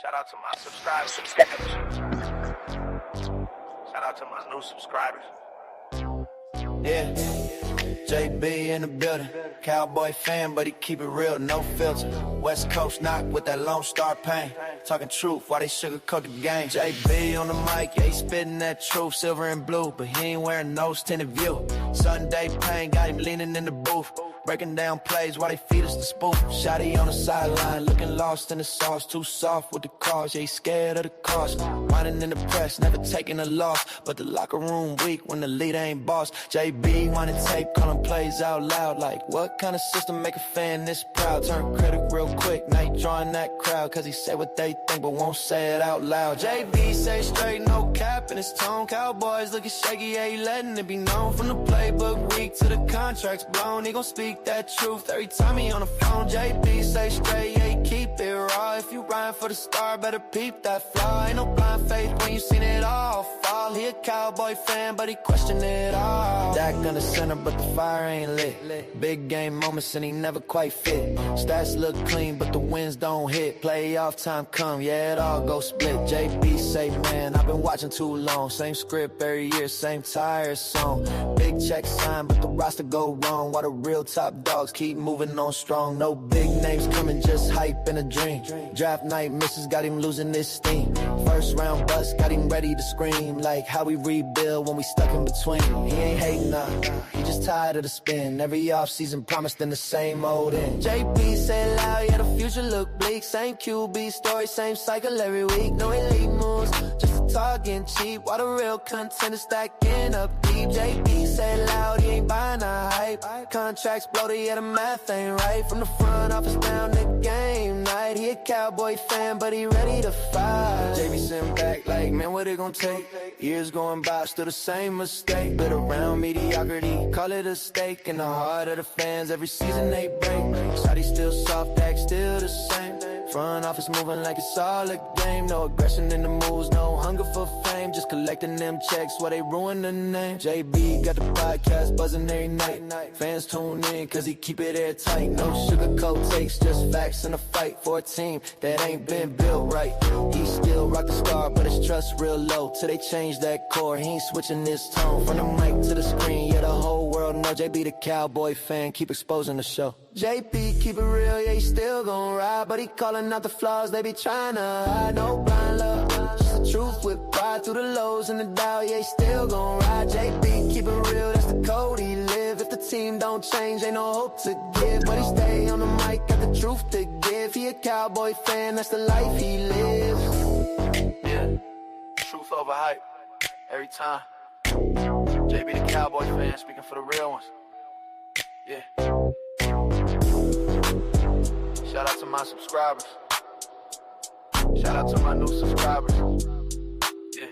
Shout out to my subscribers. Shout out to my new subscribers. Yeah, JB in the building. Cowboy fan, but he keep it real, no filter. West Coast knock with that Lone Star pain. Talking truth, why they sugarcoat the game. JB on the mic, yeah, he spitting that truth. Silver and blue, but he ain't wearing nose tinted view. Sunday pain, got him leaning in the booth. Breaking down plays while they feed us the spoof. Shotty on the sideline, looking lost in the sauce. Too soft with the cause, yeah, he scared of the cost. Whining in the press, never taking a loss. But the locker room weak when the leader ain't boss. JB wanted tape, calling plays out loud. Like, what kind of system make a fan this proud? Turn critic real quick, now he drawing that crowd. Cause he say what they think, but won't say it out loud. JB say straight, no cap in his tone. Cowboys looking shaky, yeah, he letting it be known. From the playbook week to the contracts blown, he gon' speak that truth every time he on the phone. JB say straight, yeah, he keep it raw. If you rhyme for the star, better peep that flaw. Ain't no blind faith when you seen it all fall. He a Cowboy fan, but he question it all. Dak on the center, but the fire ain't lit. Big game moments and he never quite fit. Stats look clean, but the wins don't hit. Playoff time come, yeah, it all go split. JB say, man, I've been watching too long. Same script every year, same tired song. Big check sign, but the roster go wrong. While the real top dogs keep moving on strong. No big names coming, just hype and a dream. Draft night misses got him losing his steam. First round bust got him ready to scream. Like how we rebuild when we stuck in between. He ain't hating up, he just tired of the spin. Every offseason promised in the same old end. JP say loud, yeah, the future look bleak. Same QB story, same cycle every week. No elite moves, just a talking cheap. While the real contenders stacking up deep. JP say loud, he ain't buying the hype. Contracts bloated, yeah, the math ain't right. From the front office down to game night. He a Cowboy fan, but he ready to fight. JB sitting back like, man, what it gon' take? Years going by, still the same mistake. But around mediocrity, call it a stake. In the heart of the fans, every season they break. Shotty still soft, act still the same. Front office moving like it's all a game. No aggression in the moves, no hunger for fame. Just collecting them checks while they ruin the name. JB got the podcast buzzing every night. Fans tune in cause he keep it airtight. No sugarcoat takes, just facts in a fight for a team that ain't been built right. He still rock the star, but his trust real low. Till they change that core, he ain't switching his tone. From the mic to the screen, yeah, the whole world know JB the Cowboy fan, keep exposing the show. JP keep it real, yeah, he still gon' ride. But he calling out the flaws, they be trying to hide. No blind love, just the truth with pride. Through the lows and the doubt, yeah, he still gon' ride. JP keep it real, that's the code he live. If the team don't change, ain't no hope to give. But he stay on the mic, got the truth to give. He a Cowboy fan, that's the life he lives. Yeah, truth over hype, every time. JB the Cowboy fan, speaking for the real ones. Yeah. Shout out to my subscribers. Shout out to my new subscribers. Yeah.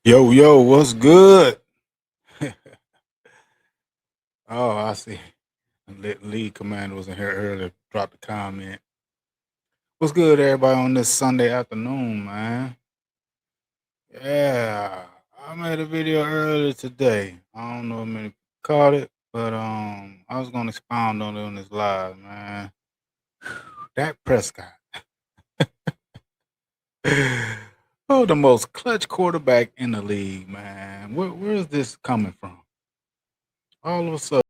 Yo, what's good? Oh, I see. Lead commander was in here earlier. Dropped a comment. What's good, everybody, on this Sunday afternoon, man? Yeah, I made a video earlier today. I don't know how many caught it, but I was gonna expound on it on this live, man. Dak Prescott. Oh, the most clutch quarterback in the league, man. Where is this coming from? All of a sudden.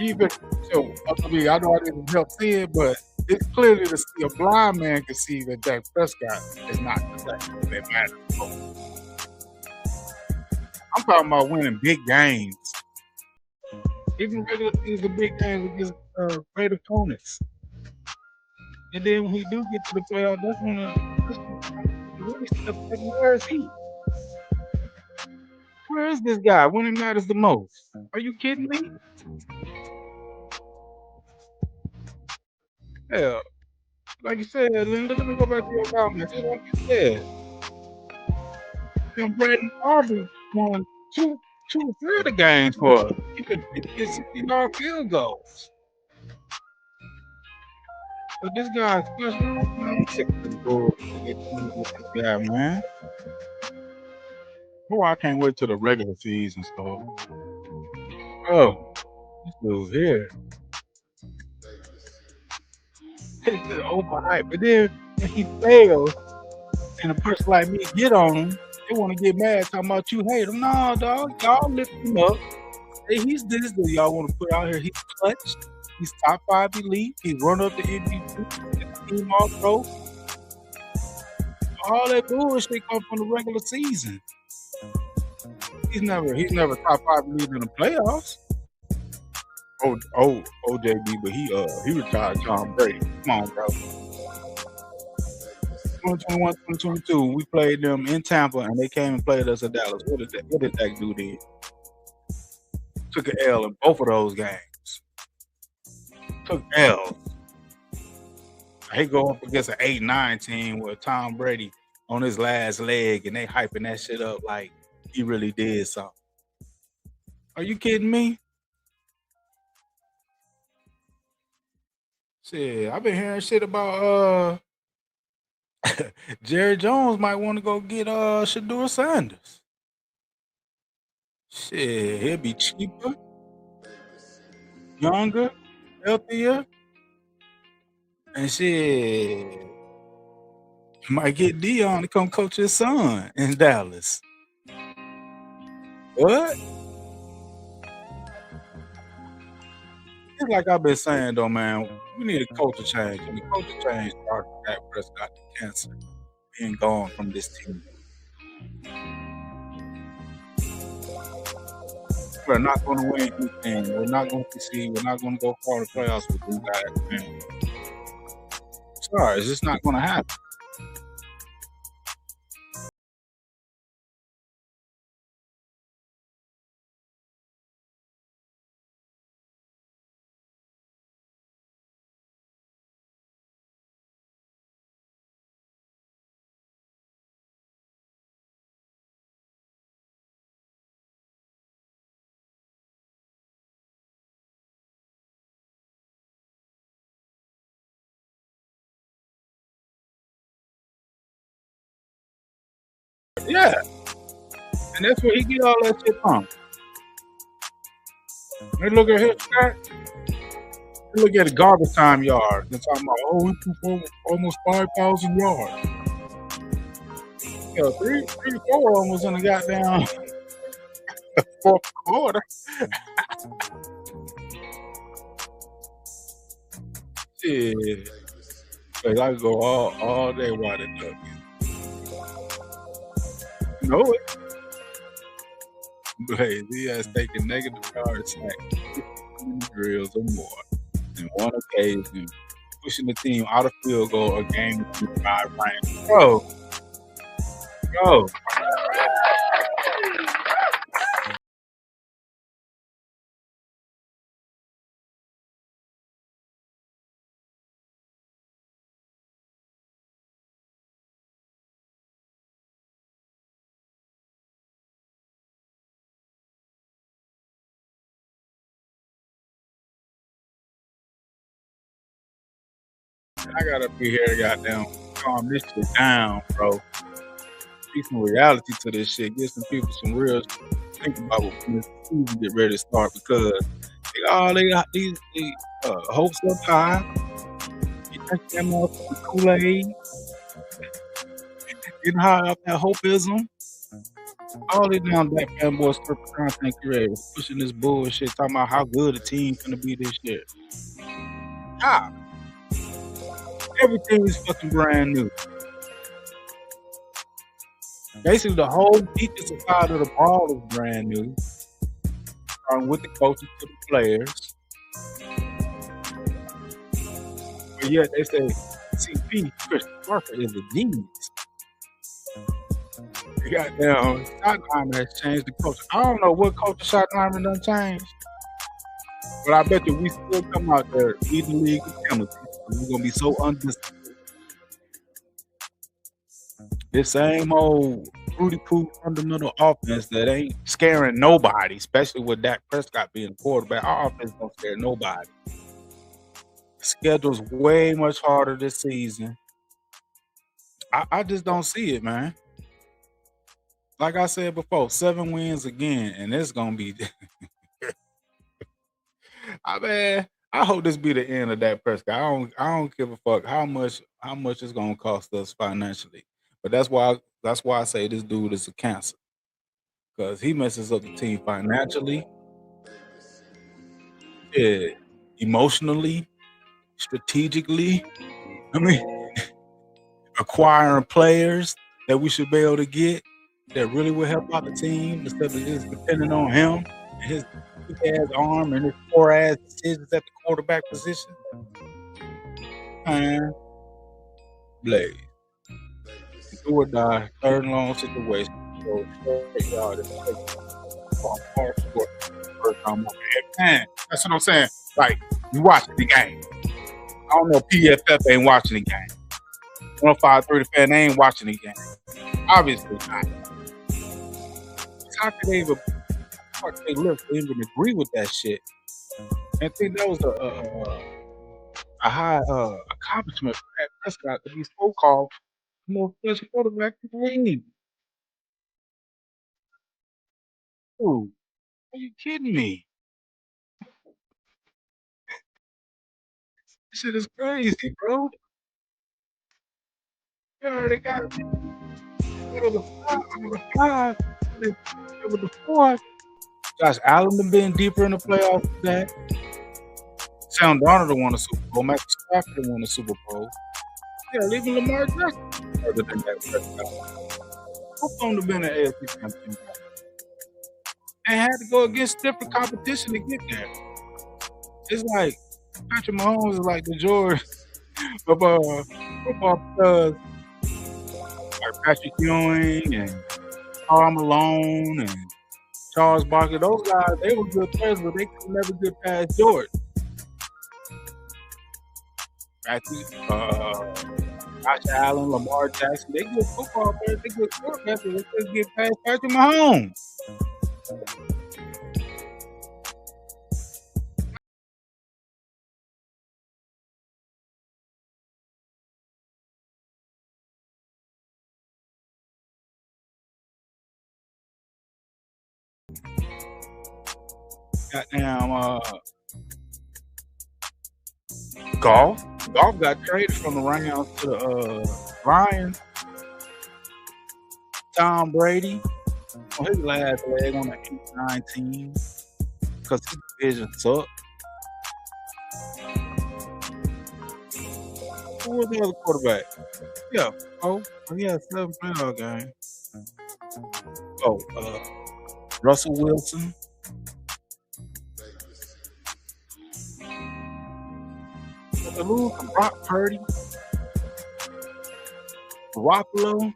Even so, I mean, I know I didn't help see it, but it's clearly to see a blind man can see that Dak Prescott is not the Dak that matters. I'm talking about winning big games, even regular season big games against great opponents. And then when he do get to the playoff, that's when the really step back. Where is he? Where is this guy when it matters the most? Are you kidding me? Hell, like you said, let me go back to your comments. Just like you said, Brandon Aubrey won two or the games for us. He could get 60-yard field goals. But this guy's special. I'm sick of this bullshit with this guy, man. Boy, I can't wait till the regular season starts. Oh, this dude here. It's just overhyped. But then when he fails, and a person like me get on him, they want to get mad talking about you hate him. No, dog, y'all lift him up. Hey, he's this that y'all want to put out here. He's clutch. He's top 5 elite. He's run up the MVP. Team all pro. All that bullshit come from the regular season. He's never top 5 elite in the playoffs. OJB, but he retired Tom Brady. Come on, bro. 2021, 2022, we played them in Tampa, and they came and played us at Dallas. What did Dak do then? Took an L in both of those games. Took L's. He go up against an 8-9 team with Tom Brady on his last leg, and they hyping that shit up like he really did something. Are you kidding me? Shit, I've been hearing shit about Jerry Jones might want to go get Shedeur Sanders. Shit, he'll be cheaper, younger, healthier, and shit. Might get Dion to come coach his son in Dallas. What? It's like I've been saying though, man, we need a culture change. And the culture change started with Dak Prescott to cancer being gone from this team. We're not going to win anything. We're not going to succeed. We're not going to go far in the playoffs with these guys, man. Sorry, it's just not going to happen. Yeah. And that's where he get all that shit from. They look at his stat. They look at the garbage time yards. They're talking about, we performed almost 5,000 yards. Yeah, three or four of them was in the goddamn fourth quarter. Shit. Like, I could go all day watching it. You know it. But hey, he has taken negative yard sack, drills or more in one occasion, pushing the team out of field goal a game to 5 range. Go. I gotta be here to goddamn calm this shit down, bro. See some reality to this shit. Get some people some real think about when this season get ready to start because they got these hopes up high. You drink that motherfucking Kool-Aid, getting high off that hopeism. All these damn Dak fanboys, corporate content creators, pushing this bullshit, talking about how good a team's gonna be this year. How? Everything is fucking brand new. Basically, the whole defensive side of the ball is brand new. Starting with the coaches to the players. But yet they say CP, Christian Parker, is a genius. The goddamn Schottenheimer has changed the culture. I don't know what culture Schottenheimer done changed, but I bet you we still come out there leading the league with penalties. We're gonna be so undisciplined. This same old fruity poo fundamental offense that ain't scaring nobody, especially with Dak Prescott being the quarterback. Our offense don't scare nobody. The schedule's way much harder this season. I just don't see it, man. Like I said before, 7 wins again, and it's gonna be. I hope this be the end of Dak Prescott. I don't give a fuck how much it's gonna cost us financially. But that's why I say this dude is a cancer. Because he messes up the team financially, emotionally, strategically. I mean, acquiring players that we should be able to get that really will help out the team instead of just depending on him and his big ass arm and his poor ass decisions at the quarterback position. Man, Blaze. Do or die, third and long situation. So straight yard and first time. Man, that's what I'm saying. Like, you watching the game. I don't know PFF ain't watching the game. 105.3 The Fan, they ain't watching the game. Obviously not. How could they even even agree with that shit? And I think that was a high accomplishment for Dak Prescott to be so called most best quarterback in the league. Dude, are you kidding me? This shit is crazy, bro. You already got it. Over the five, over the four. Josh Allen been being deeper in the playoffs than that. Sam Darnold won a Super Bowl. Matthew Stafford won a Super Bowl. Yeah, even Lamar Jackson further than that. Both of them have been an AFC champion. And had to go against different competition to get there. It's like Patrick Mahomes is like the George of football because like Patrick Ewing and Karl Malone and Charles Barkley, those guys, they were good players, but they could never get past George. Matthew, Josh Allen, Lamar Jackson, they good football players, they good quarterbacks, but they couldn't get past Patrick Mahomes. Goddamn, Golf got traded from the Rams to the Lions. Tom Brady on his last leg on the 8-9 because his division sucked. Who was the other quarterback? Yeah, he had 7 playoff games. Russell Wilson. The lose from Brock Purdy, Garoppolo.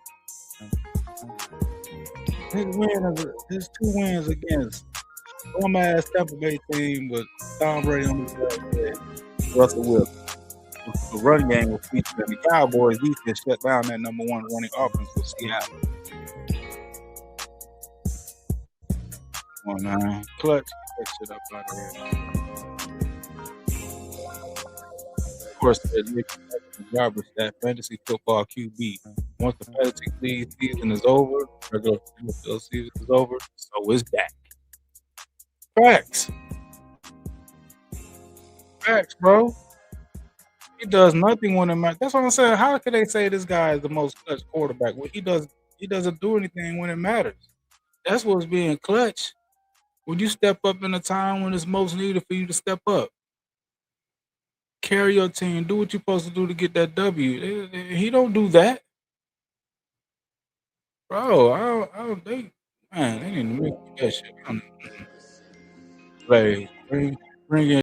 His 2 wins against dumbass Tampa Bay team with Tom Brady on his last leg. Russell Wilson. The run game was featured, and the Cowboys defense shut down that number 1 running offense with Seattle. Come on, man. Clutch, get that shit up out of here. Of course, Nick Roberts, that fantasy football QB. Once the fantasy league season is over, regular NFL season is over, so is Dak. Facts, bro. He does nothing when it matters. That's what I'm saying. How can they say this guy is the most clutch quarterback? Well, he doesn't do anything when it matters. That's what's being clutch. When you step up in a time when it's most needed for you to step up, carry your team, do what you're supposed to do to get that W. He don't do that, bro. They need to make that shit. Play, bring in.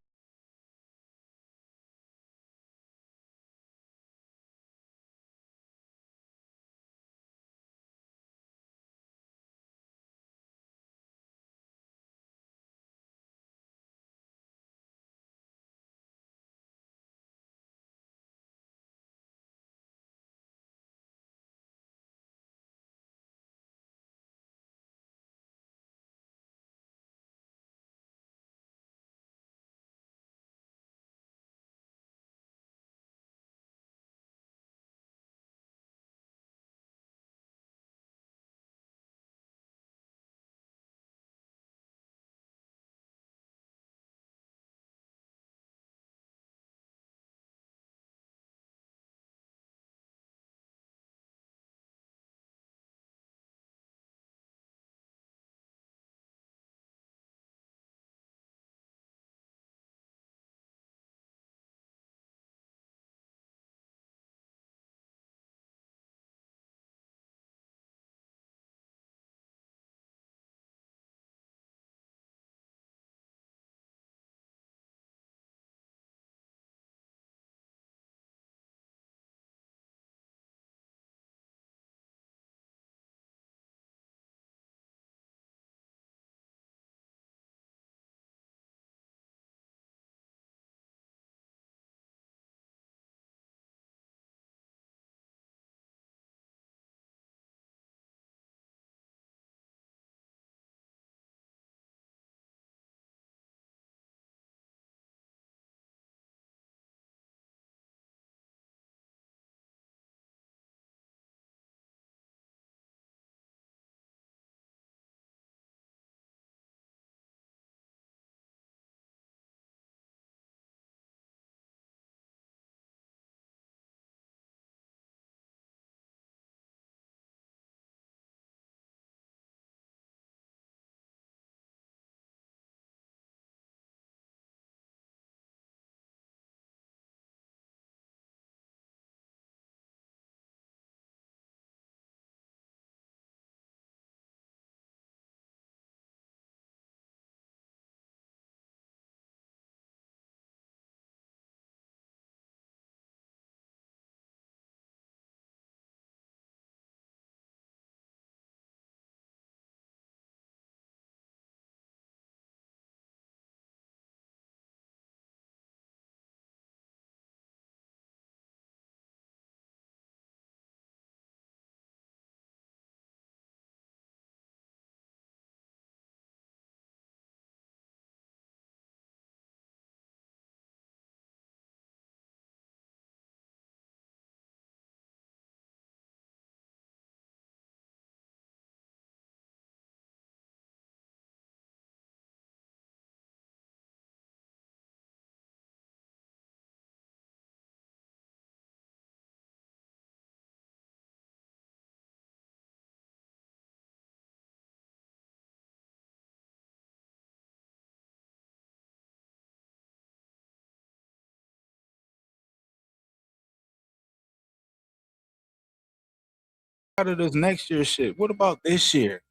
Out of this next year shit. What about this year?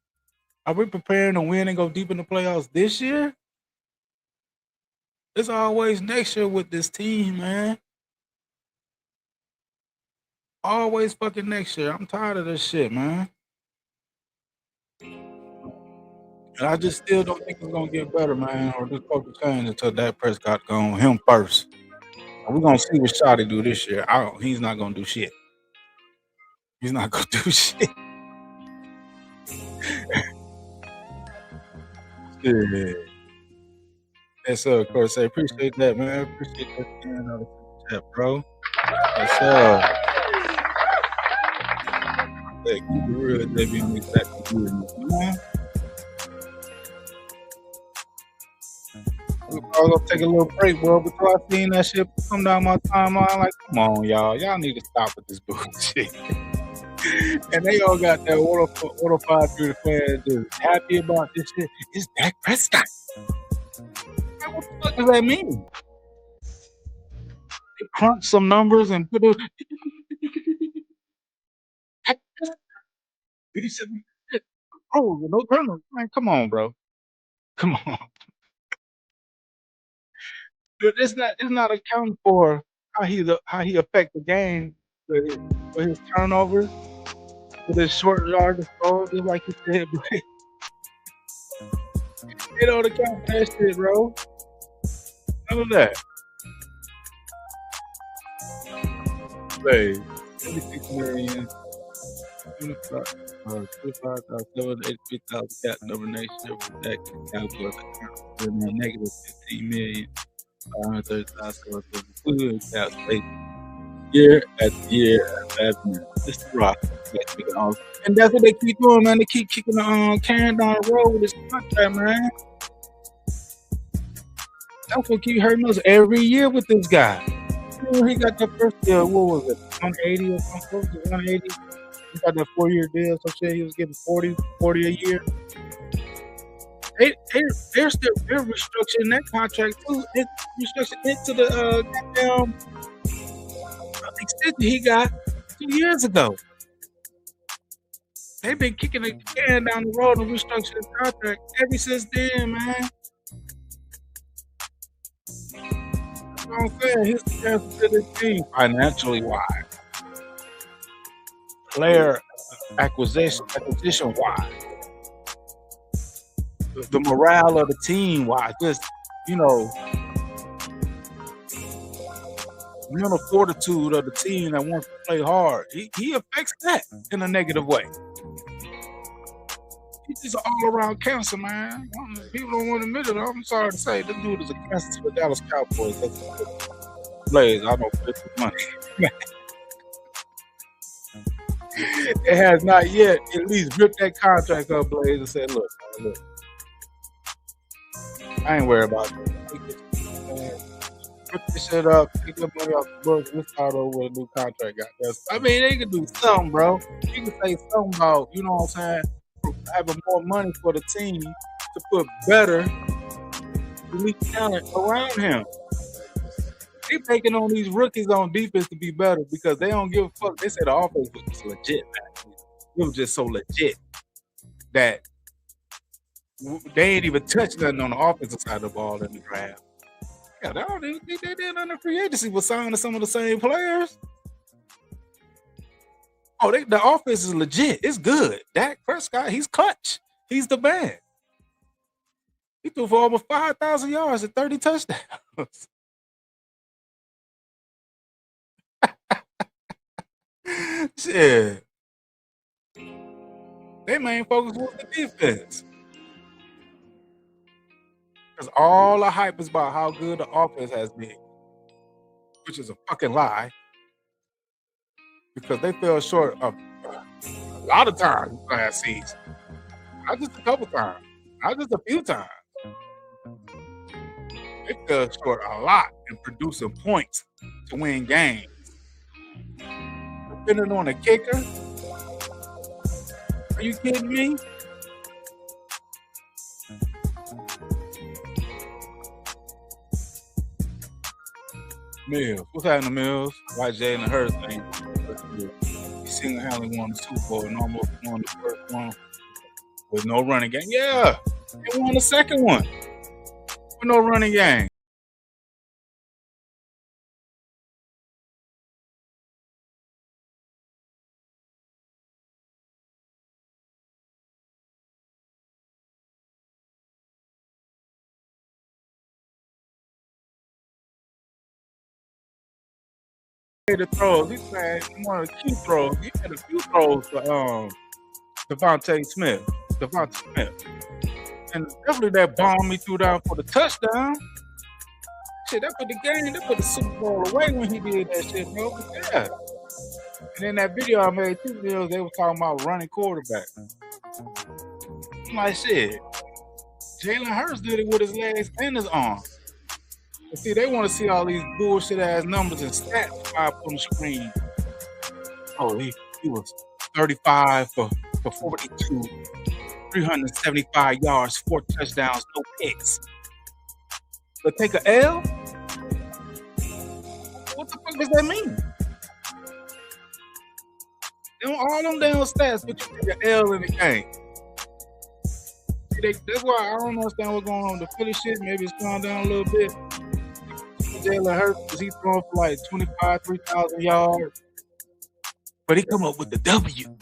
Are we preparing to win and go deep in the playoffs this year? It's always next year with this team, man. Always fucking next year. I'm tired of this shit, man. And I just still don't think it's gonna get better, man, or this coach will change until Dak Prescott go on him first. And we're gonna see what Shotty do this year. He's not gonna do shit. He's not gonna do shit. Yeah. Yes, sir. Of course, I appreciate that, man. Appreciate that stand out of the chat, bro. Yes, sir. Hey, keep it real, JB, and exactly good, man. I was gonna take a little break, bro. Before I seen that shit come down my timeline, like, come on, y'all. Y'all need to stop with this bullshit. And they all got that 105 through the fans just happy about this shit. It's Dak Prescott. Like, what the fuck does that mean? They crunch some numbers and put it. 87. Oh, no turnover. Man, come on, bro. Come on. It's not accounting for how he affect the game with his turnovers, with his short yard throws, just like you said. They don't account for that shit, bro. None of that. Hey, 26 million, 25,783,000 cap nomination for that Cowboys account, and a negative 15 million, 530,000 cap space. Year after year after year. It's the rock. And that's what they keep doing, man. They keep kicking the can down the road with this contract, man. That's what keep hurting us every year with this guy. You know, he got that first deal, what was it, 180 or something? 180. He got that 4-year deal, so shit, he was getting 40 a year. They're restructuring that contract too. It's restructured into the goddamn extension he got 2 years ago. They've been kicking the can down the road and restructuring his contract ever since then, man. That's what I'm saying. He's the answer to this team, financially wise, player acquisition wise, the morale of the team wise, just, you know, mental fortitude of the team that wants to play hard. He affects that in a negative way. He's just all around cancer, man. People don't want to admit it. I'm sorry to say, this dude is a cancer to the Dallas Cowboys. That's Blaze. I don't put the money. It has not yet at least ripped that contract up, Blaze, and said, look, I ain't worried about it. Rip this shit up, pick the money off the books, we'll start over with a new contract. I mean, they could do something, bro. You can say something about, you know what I'm saying, having more money for the team to put better elite talent around him. They taking on these rookies on defense to be better because they don't give a fuck. They said the offense was just legit, man. It was just so legit that they ain't even touched nothing on the offensive side of the ball in the draft. Yeah, they did under free agency was signing some of the same players. Oh, the offense is legit. It's good. Dak Prescott, he's clutch. He's the man. He threw for over 5,000 yards and 30 touchdowns. Shit. Their main focus was the defense. Because all the hype is about how good the offense has been, which is a fucking lie. Because they fell short of a lot of times last season. Not just a couple times. Not just a few times. They fell short a lot in producing points to win games. Depending on the kicker. Are you kidding me? Mills. What's happening, Mills? Why Jalen Hurts ain't he single-handedly won the Super Bowl and almost won the first one with no running game. Yeah, they won the second one with no running game. The throws, he had one of the key throws. He had a few throws for Devontae Smith. And definitely that bomb he threw down for the touchdown. Shit, that put the Super Bowl away when he did that shit, bro. Yeah. And in that video I made 2 videos, they were talking about running quarterback. I'm like, shit, Jalen Hurts did it with his legs and his arm. But see, they want to see all these bullshit ass numbers and stats pop on the screen. Oh, he was 35 for 42, 375 yards, 4 touchdowns, no picks. But take a L? What the fuck does that mean? All them damn stats, but you take an L in the game. That's why I don't understand what's going on with the Philly shit. Maybe it's gone down a little bit. Jalen Hurts, because he's throwing for like 25, 3,000 yards. But he come up with the W.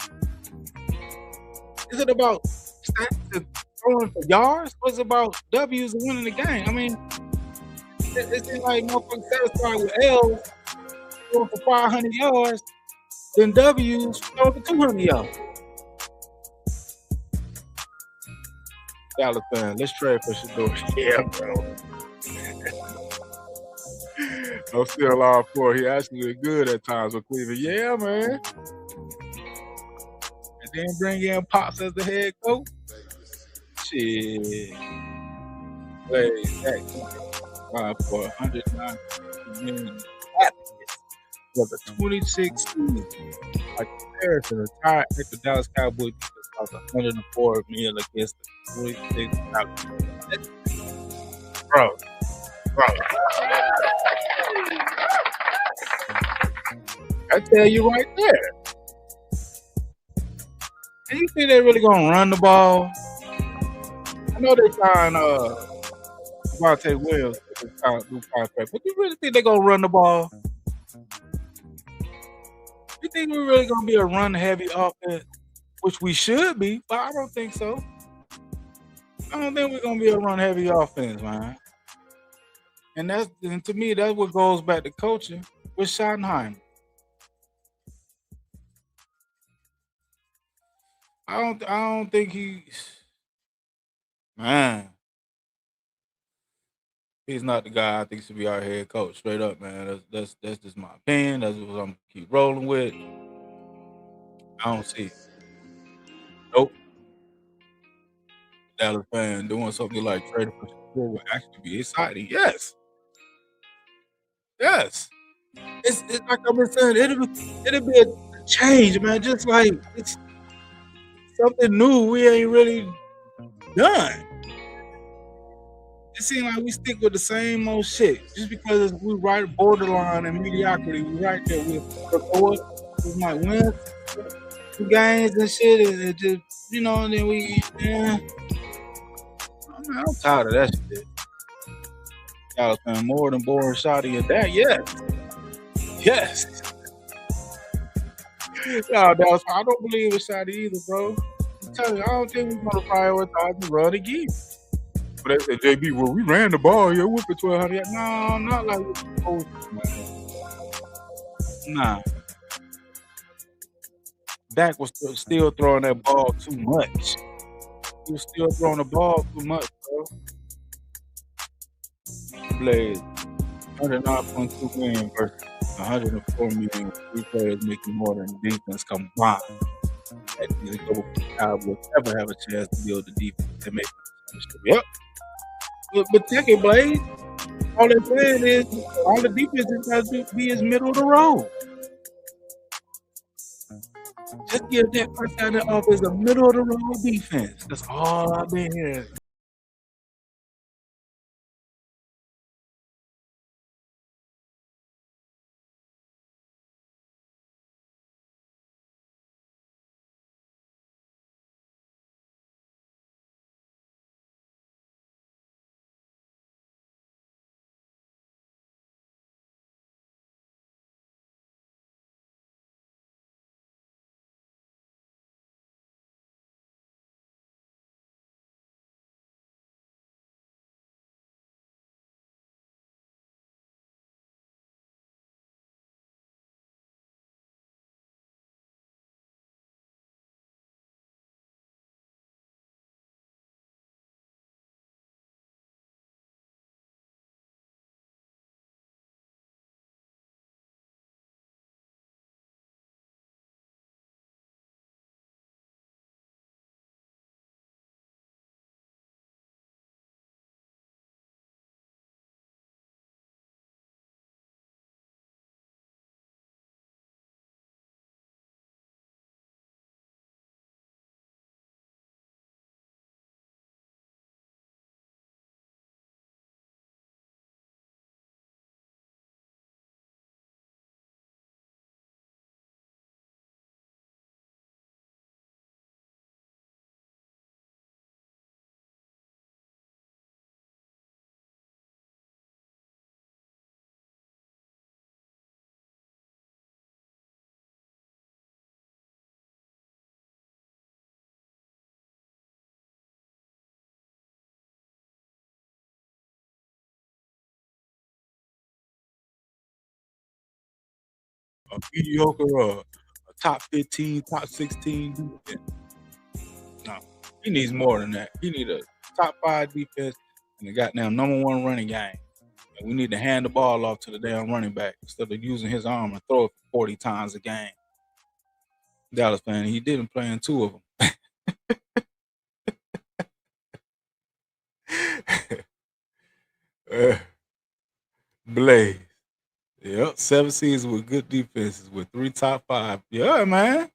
Is it about stats and throwing for yards? Or is it about W's and winning the game? I mean, it seems like motherfuckers satisfied with L's throwing for 500 yards than W's throwing for 200 yards. Dallas fan, let's trade for Shador. Yeah, bro. I'm still all for it. He actually good at times with Cleveland. Yeah, man. And then bring in Pops as the head coach. Shit. Play that for 109 million for the 26 season. Like comparison, the entire the Dallas Cowboys was 104 million against the 26 Cowboys. Bro. I tell you right there. And you think they're really gonna run the ball? I know they're trying Devontae Williams to new contract, but you really think they're gonna run the ball? You think we're really gonna be a run heavy offense? Which we should be, but I don't think so. I don't think we're gonna be a run heavy offense, man. And to me, that's what goes back to coaching with Schottenheimer. I don't think he's not the guy I think should be our head coach. Straight up, man. That's just my opinion. That's what I'm gonna keep rolling with. I don't see it. Nope. Dallas fan doing something like trading for Shador would actually be exciting. Yes. It's like I've been saying, it'll be a change, man. Just like it's something new we ain't really done. It seems like we stick with the same old shit just because we right borderline and mediocrity. We right there with record. We might win some games and shit, and it just and then I'm tired of that shit. Y'all spend more than boring Shotty and that, yes. No, Dallas, I don't believe in Shotty either, bro. I'm telling you, I don't think we're gonna prioritize the run again. But they said, JB, well, we ran the ball. Yeah, we for 1,200. No, not like we're supposed to, man. Nah. Dak was still throwing that ball too much. He was still throwing the ball too much, bro. Played 109.2 million versus 104 million. 3 players making more than the defense combined. That neither go Cowboys ever have a chance to build the defense and make the championship. Yep. But take it, Blaze. All they're saying is all the defense has to be is middle of the road. Just give Dak Prescott that offense a middle of the road defense. That's all I've been hearing. a mediocre or a top 15, top 16 defense. No, he needs more than that. He need a top 5 defense and a goddamn number 1 running game. And we need to hand the ball off to the damn running back instead of using his arm and throw it 40 times a game. Dallas fan, he didn't play in 2 of them. Blaze. Yep, 7 seasons with good defenses with 3 top 5. Yeah, man.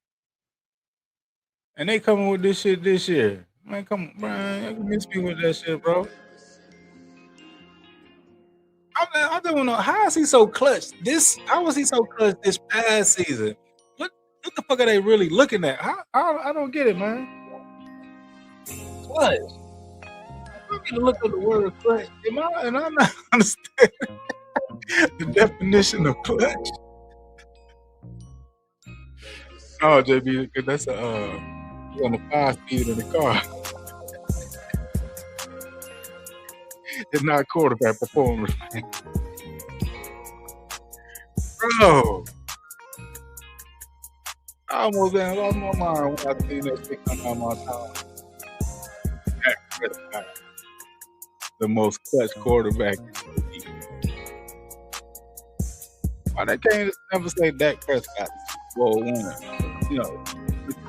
And they coming with this shit this year. Man, come on, Brian. You miss me with that shit, bro. I don't know. How is he so clutch? How was he so clutch this past season? What the fuck are they really looking at? I don't get it, man. Clutch. I'm gonna look at the word clutch. And I'm not understanding the definition of clutch. Oh, JB, that's on the 5-speed in the car. It's not quarterback performance. Bro, I almost lost my mind when I seen that shit come out my time. Dak Prescott, the most clutch quarterback. Why they can't never say Dak Prescott Super Bowl winner? You know,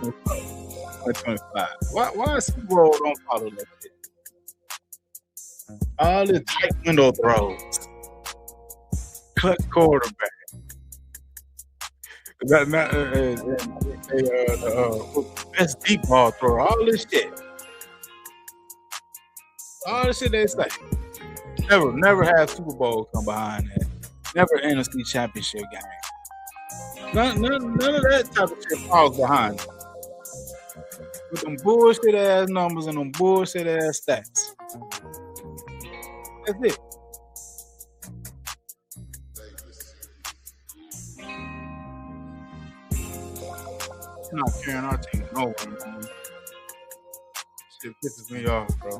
2025. Why Super Bowl don't follow that shit? All the tight window throws, clutch quarterback. Best deep ball throw. All this shit they say. Never had Super Bowl come behind that. Never NFC Championship game. None of that type of shit falls behind it. With them bullshit ass numbers and them bullshit ass stats. That's it. I'm not carrying our team nowhere, man. Shit pisses me off, bro.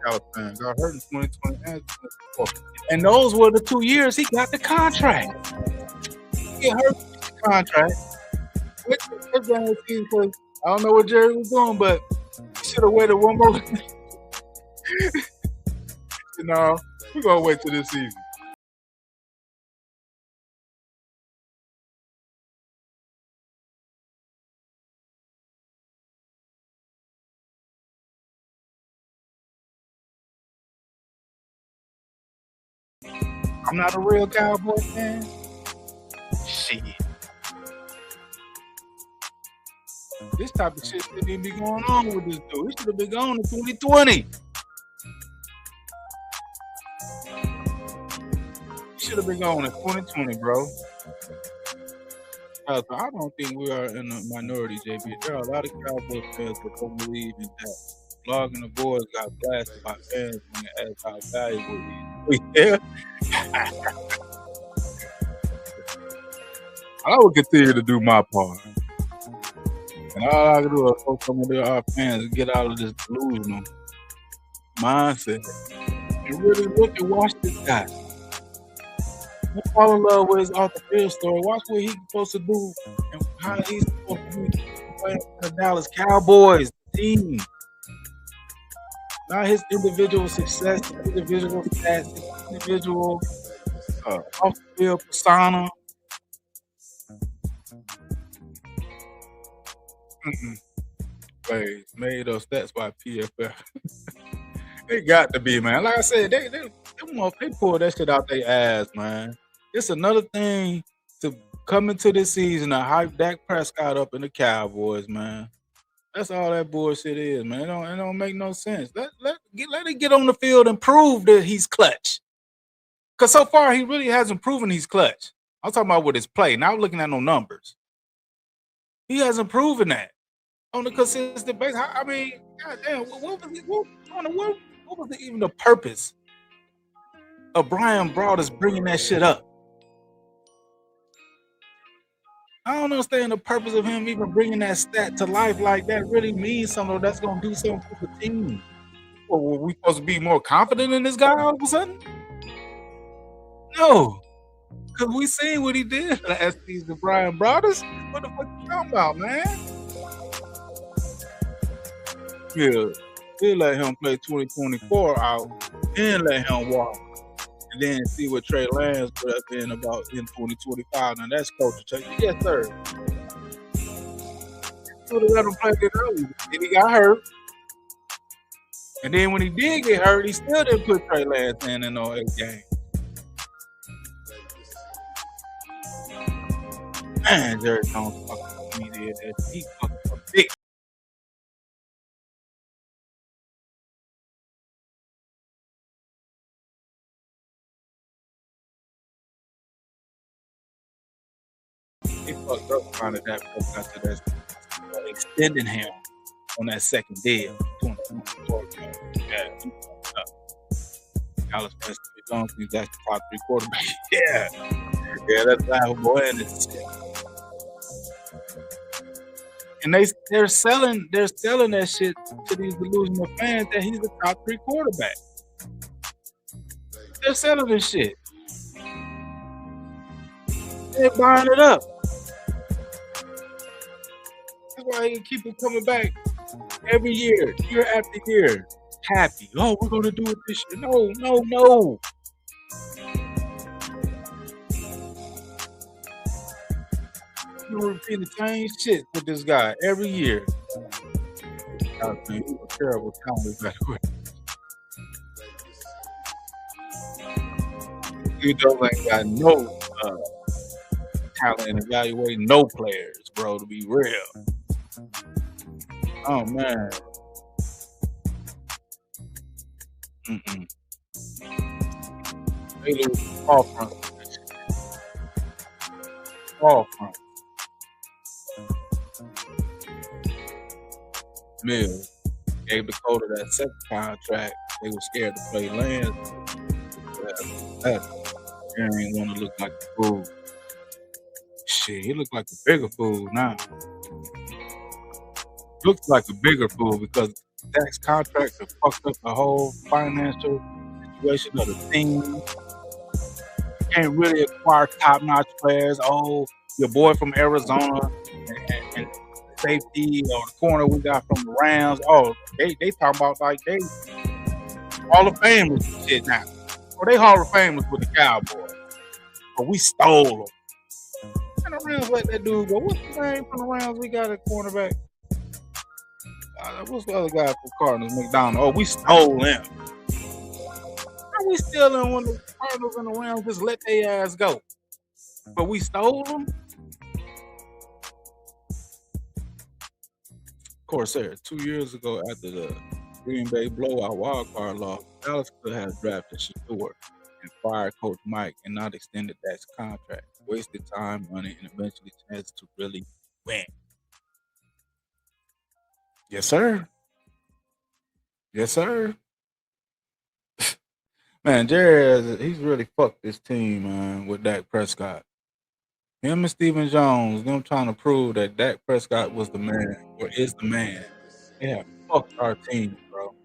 Dallas fans got hurt in 2020 and 2024. And those were the 2 years he got the contract. He got hurt with the contract. Because I don't know what Jerry was doing, but he should have waited one more. No, we're going to wait till this season. I'm not a real Cowboy fan. Shit. This type of shit shouldn't even be going on with this dude. He should have been gone in 2020. Should have been gone in 2020, bro. I don't think we are in a minority, JB. There are a lot of Cowboy fans that don't believe in that. Blog and the boys got blasted by fans when they asked how valuable he is. Yeah. I would continue to do my part. And all I can do is hope some of our fans get out of this delusional mindset and really look and watch this guy. Don't fall in love with his off the field story. Watch what he's supposed to do and how he's supposed to be playing for the Dallas Cowboys team. Not his individual success, individual stats, individual off the field persona. Wait, made those stats by PFF. They got to be, man. Like I said, they pulled that shit out their ass, man. It's another thing to come into this season and hype Dak Prescott up in the Cowboys, man. That's all that bullshit is, man. It don't make no sense. Let it get on the field and prove that he's clutch. Because so far, he really hasn't proven he's clutch. I'm talking about with his play. Not looking at no numbers. He hasn't proven that on a consistent basis. I mean, goddamn, what was even the purpose of Brian Broaddus bringing that shit up? I don't understand the purpose of him even bringing that stat to life like that. Really means something that's going to do something for the team. Well, were we supposed to be more confident in this guy all of a sudden? No. Because we seen what he did last season, Brian Brothers. What the fuck you talking about, man? Yeah. He'll let him play 2024 out and let him walk. And then see what Trey Lance put up in 2025. Now that's coaching change. Yes, sir. Should have let him play it early. Then he got hurt. And then when he did get hurt, he still didn't put Trey Lance in no 8 games. Man, Jerry Jones fucking me did that. He fucking a big. He fucked up trying to that after that extending him on that second deal. Yeah, he fucked up. Dallas Prescott Jones, he's that's the top 3 quarterback. Yeah. Yeah, that's laughable. And they're selling that shit to these delusional fans that he's a top 3 quarterback. They're selling this shit. They're buying it up. That's why he keep it coming back every year after year. Happy. Oh, we're gonna do it this year. No. You repeat the same shit with this guy every year. I think he's a terrible talent evaluator. You ain't got no talent in evaluating no players, bro, to be real. Oh man. They lose all front. All front. Mills gave Dakota that second contract. They were scared to play Lance. He ain't want to look like a fool. Shit, he looked like a bigger fool now. Looks like a bigger fool because Dak's contract has fucked up the whole financial situation of the team. Can't really acquire top-notch players. Oh, your boy from Arizona and safety or the corner we got from the Rams. Oh, they talking about like they Hall of Famers and shit now. Or they Hall of Famers with the Cowboys. But we stole them. And the Rams let that dude go. What's the name from the Rams we got at cornerback? What's the other guy from Cardinals? McDonald. Oh, we stole him. How we stealing when the Cardinals and the Rams just let their ass go? But we stole them? Of course, sir. 2 years ago, after the Green Bay blowout wildcard loss, Dallas could have drafted Shador and fired Coach Mike and not extended that contract. Wasted time, money, and eventually chance to really win. Yes, sir. Yes, sir. Man, Jerry, he's really fucked this team, man, with Dak Prescott. Him and Stephen Jones, them trying to prove that Dak Prescott was the man or is the man. They have fucked our team, bro.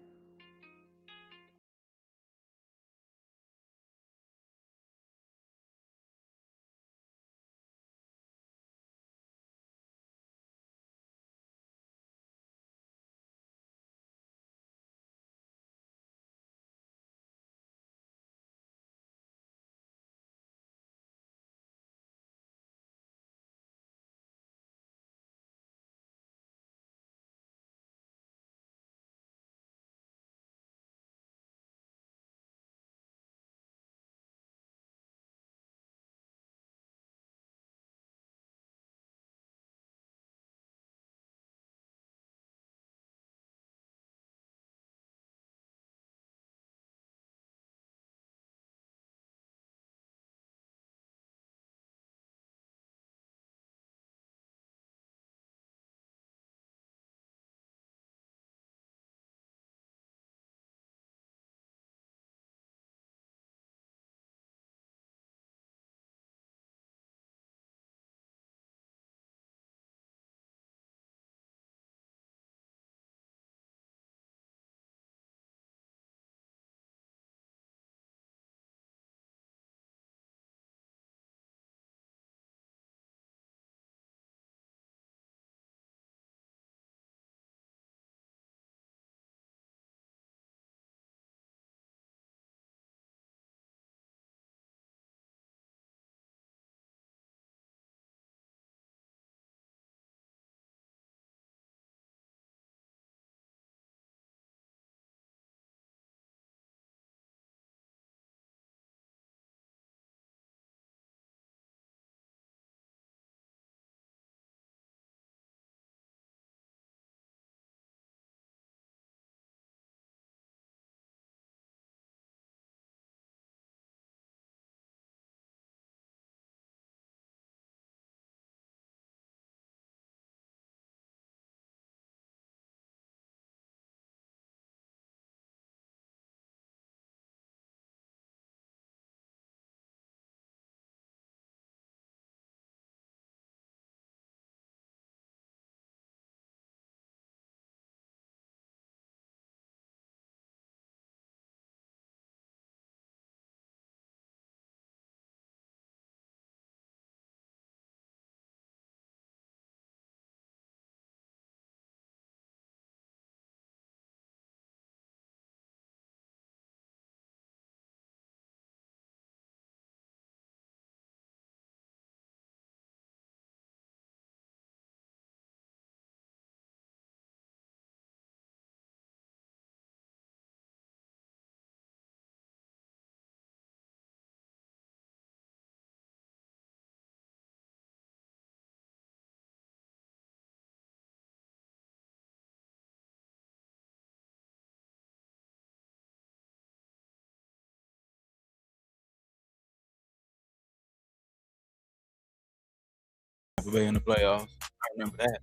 Tampa Bay in the playoffs. I remember that.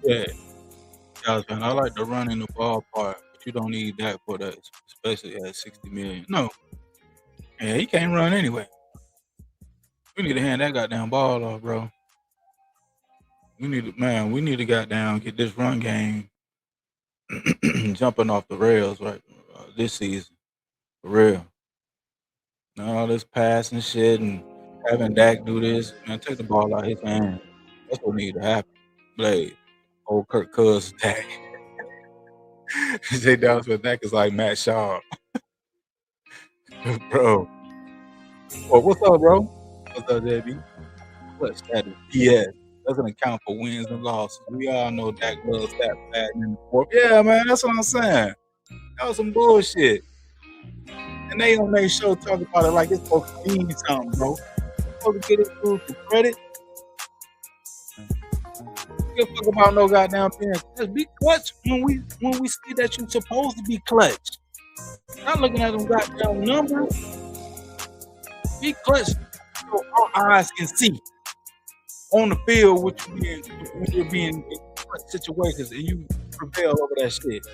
Yeah, Dallas fan. I like the run in the ball part, but you don't need that for that, especially at 60 million. No, yeah, he can't run anyway. We need to hand that goddamn ball off, bro. We need to goddamn get this run game jumping off the rails right this season for real. Now all this passing shit and having Dak do this, man, take the ball out of his hand. That's what need to happen. Blade, old Kirk Cousins Dak. Jay Dallas with Dak is like Matt Shaw, bro. Well, what's up, bro? What's up, JB? Clutch status. Yes. Doesn't account for wins and losses. We all know Dak loves that bad in the fourth. Yeah, man, that's what I'm saying. That was some bullshit. And they on their show talking about it like it's supposed to mean something, bro. Supposed to get it through some credit. Give a fuck about no goddamn being clutch. Be clutch when we see that you're supposed to be clutch. Not looking at them goddamn numbers. Be clutch so our eyes can see on the field what you being when you're being in clutch situations and you prevail over that shit.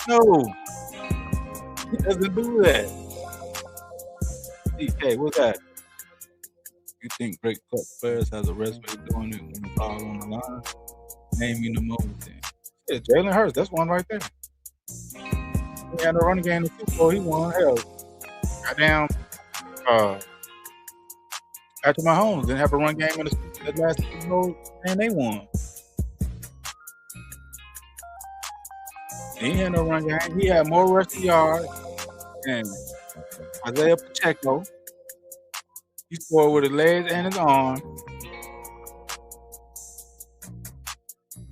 No, he doesn't do that. DK, what's that? You think great clutch players has a rest way doing it when the ball on the line? Name me the moment then. Yeah, Jalen Hurts, that's one right there. He had a running game in the Super Bowl, he won. Hell, goddamn, after Mahomes didn't have a run game in the last Super Bowl, and they won. He had no run game. He had more rushing yards than Isaiah Pacheco. He scored with his legs and his arm.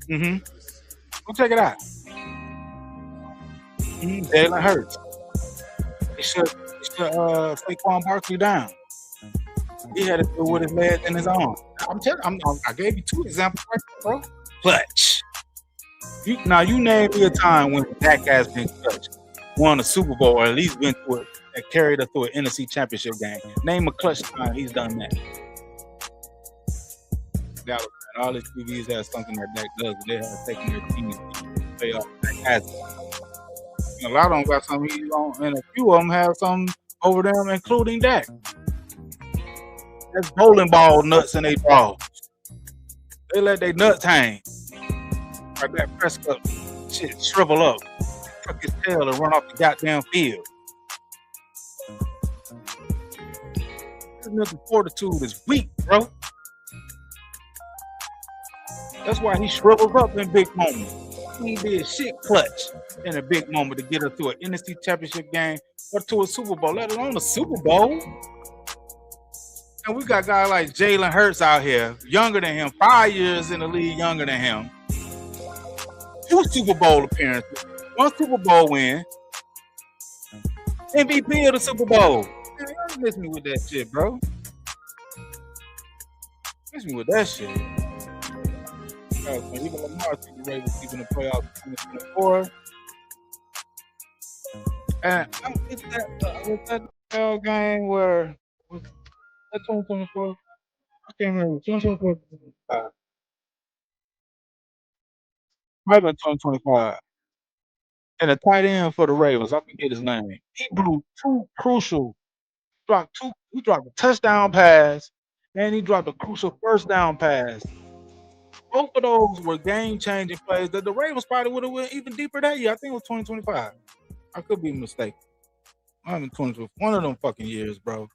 Go check it out. Jalen Hurts. He should Saquon Barkley down. He had to do with his legs and his arm. I gave you two examples right there, bro. Clutch. You name me a time when Dak has been clutch, won a Super Bowl, or at least been through it, that carried us through an NFC Championship game. Name a clutch time he's done that. Dallas, man, all his QBs have something that Dak does. They have taken their team to the playoffs. Dak has it. A lot of them got something he don't, and a few of them have something over them, including Dak. That's bowling ball nuts in their balls. They let their nuts hang. Like Dak Prescott shit shrivel up, tuck his tail and run off the goddamn field. His mental fortitude is weak, bro. That's why he shrivels up in big moments. He did shit clutch in a big moment to get us to an NFC Championship game or to a Super Bowl, let alone a Super Bowl. And we got guys like Jalen Hurts out here, younger than him, 5 years in the league younger than him. 2 Super Bowl appearances, 1 Super Bowl win, MVP of the Super Bowl. Man, y'all miss me with that shit, bro. Miss me with that shit. Even Lamar took the Ravens even the playoffs in 2024. And it's that game where was that 2024? I can't remember. 2024. Might have been 2025. And the tight end for the Ravens, I forget his name. He blew 2 crucial, he dropped a touchdown pass, and he dropped a crucial first down pass. Both of those were game-changing plays that the Ravens probably would have went even deeper that year. I think it was 2025. I could be mistaken. I'm in 2024. One of them fucking years, bro.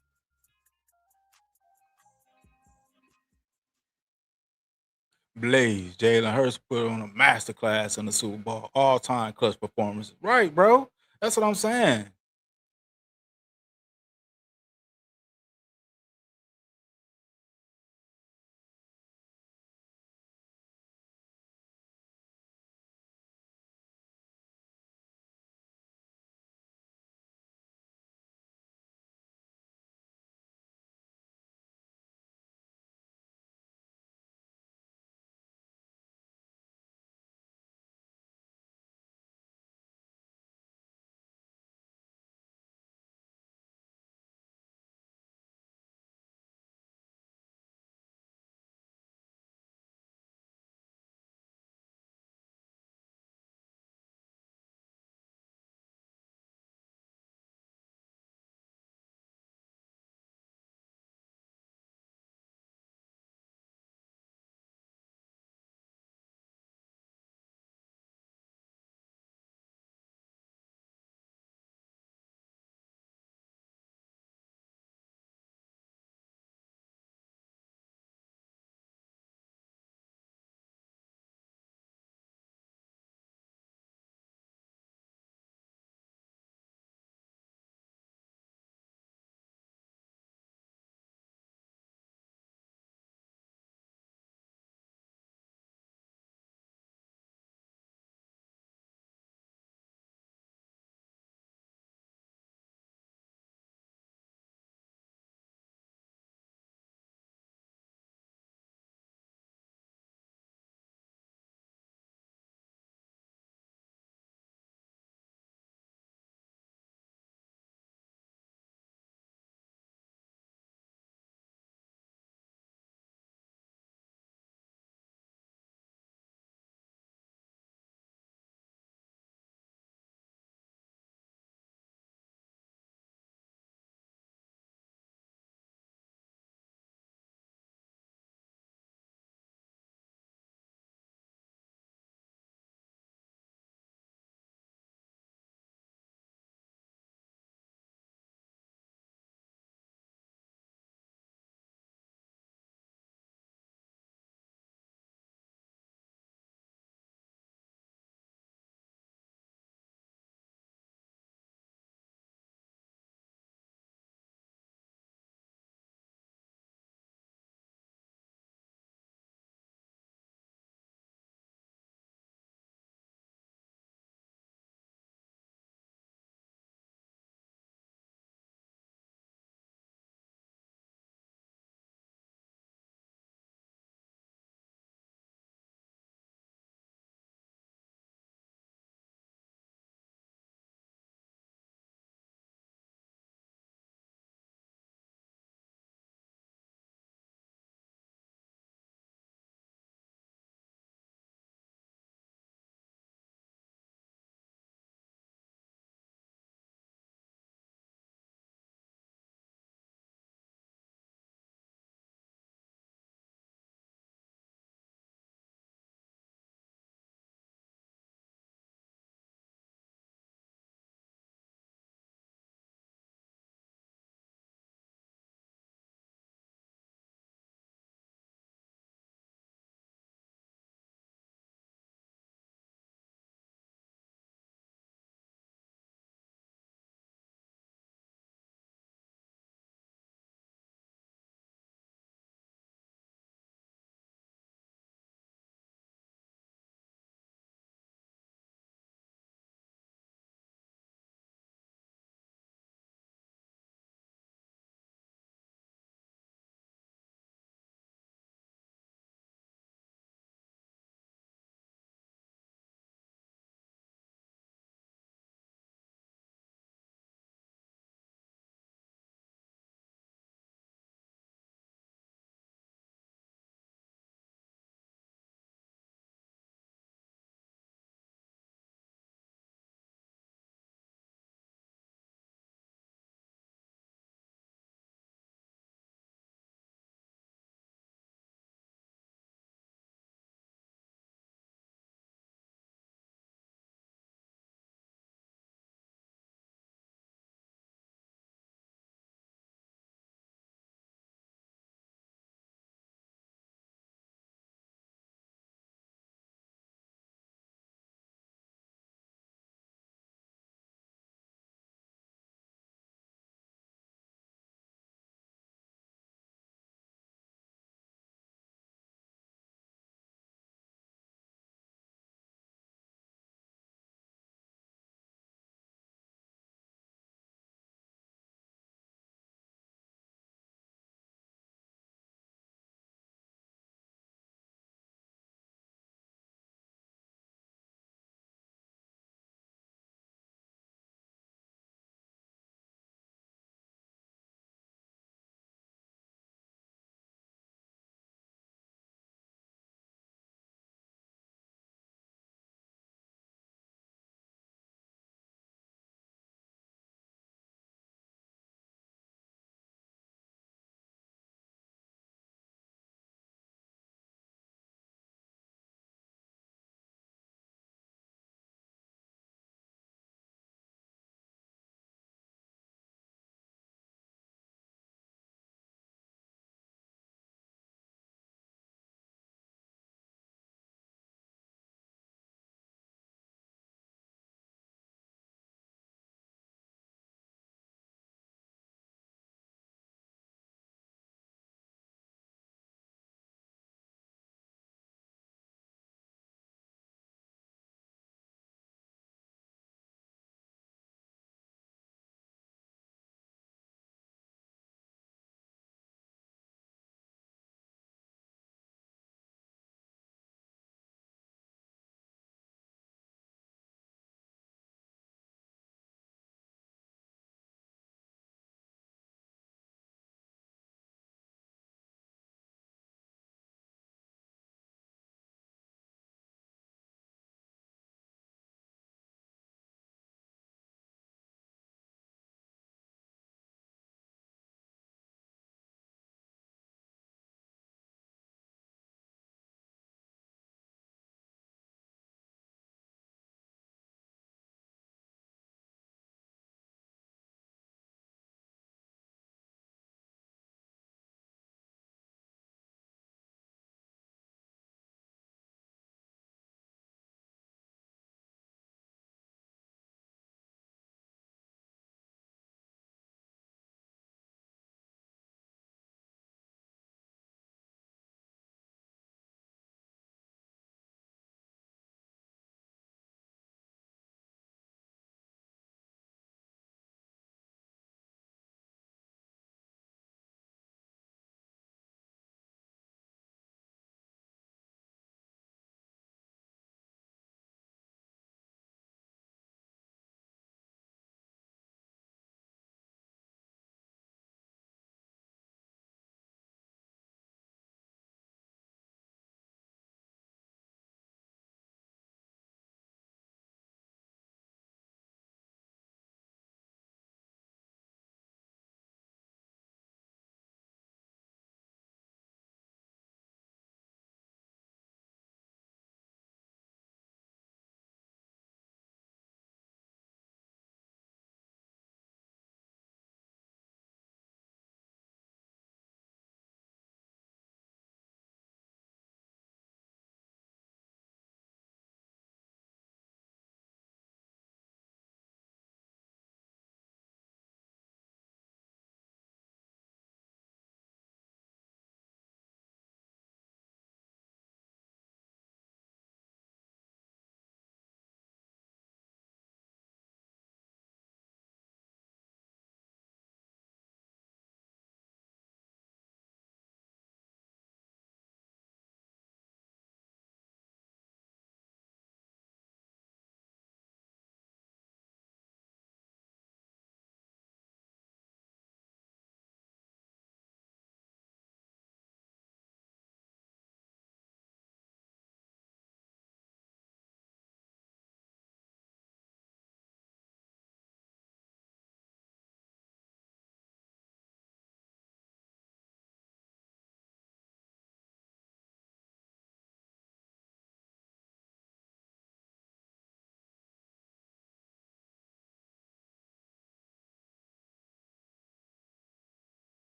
Blaze, Jalen Hurts put on a masterclass in the Super Bowl, all-time clutch performance. Right, bro. That's what I'm saying.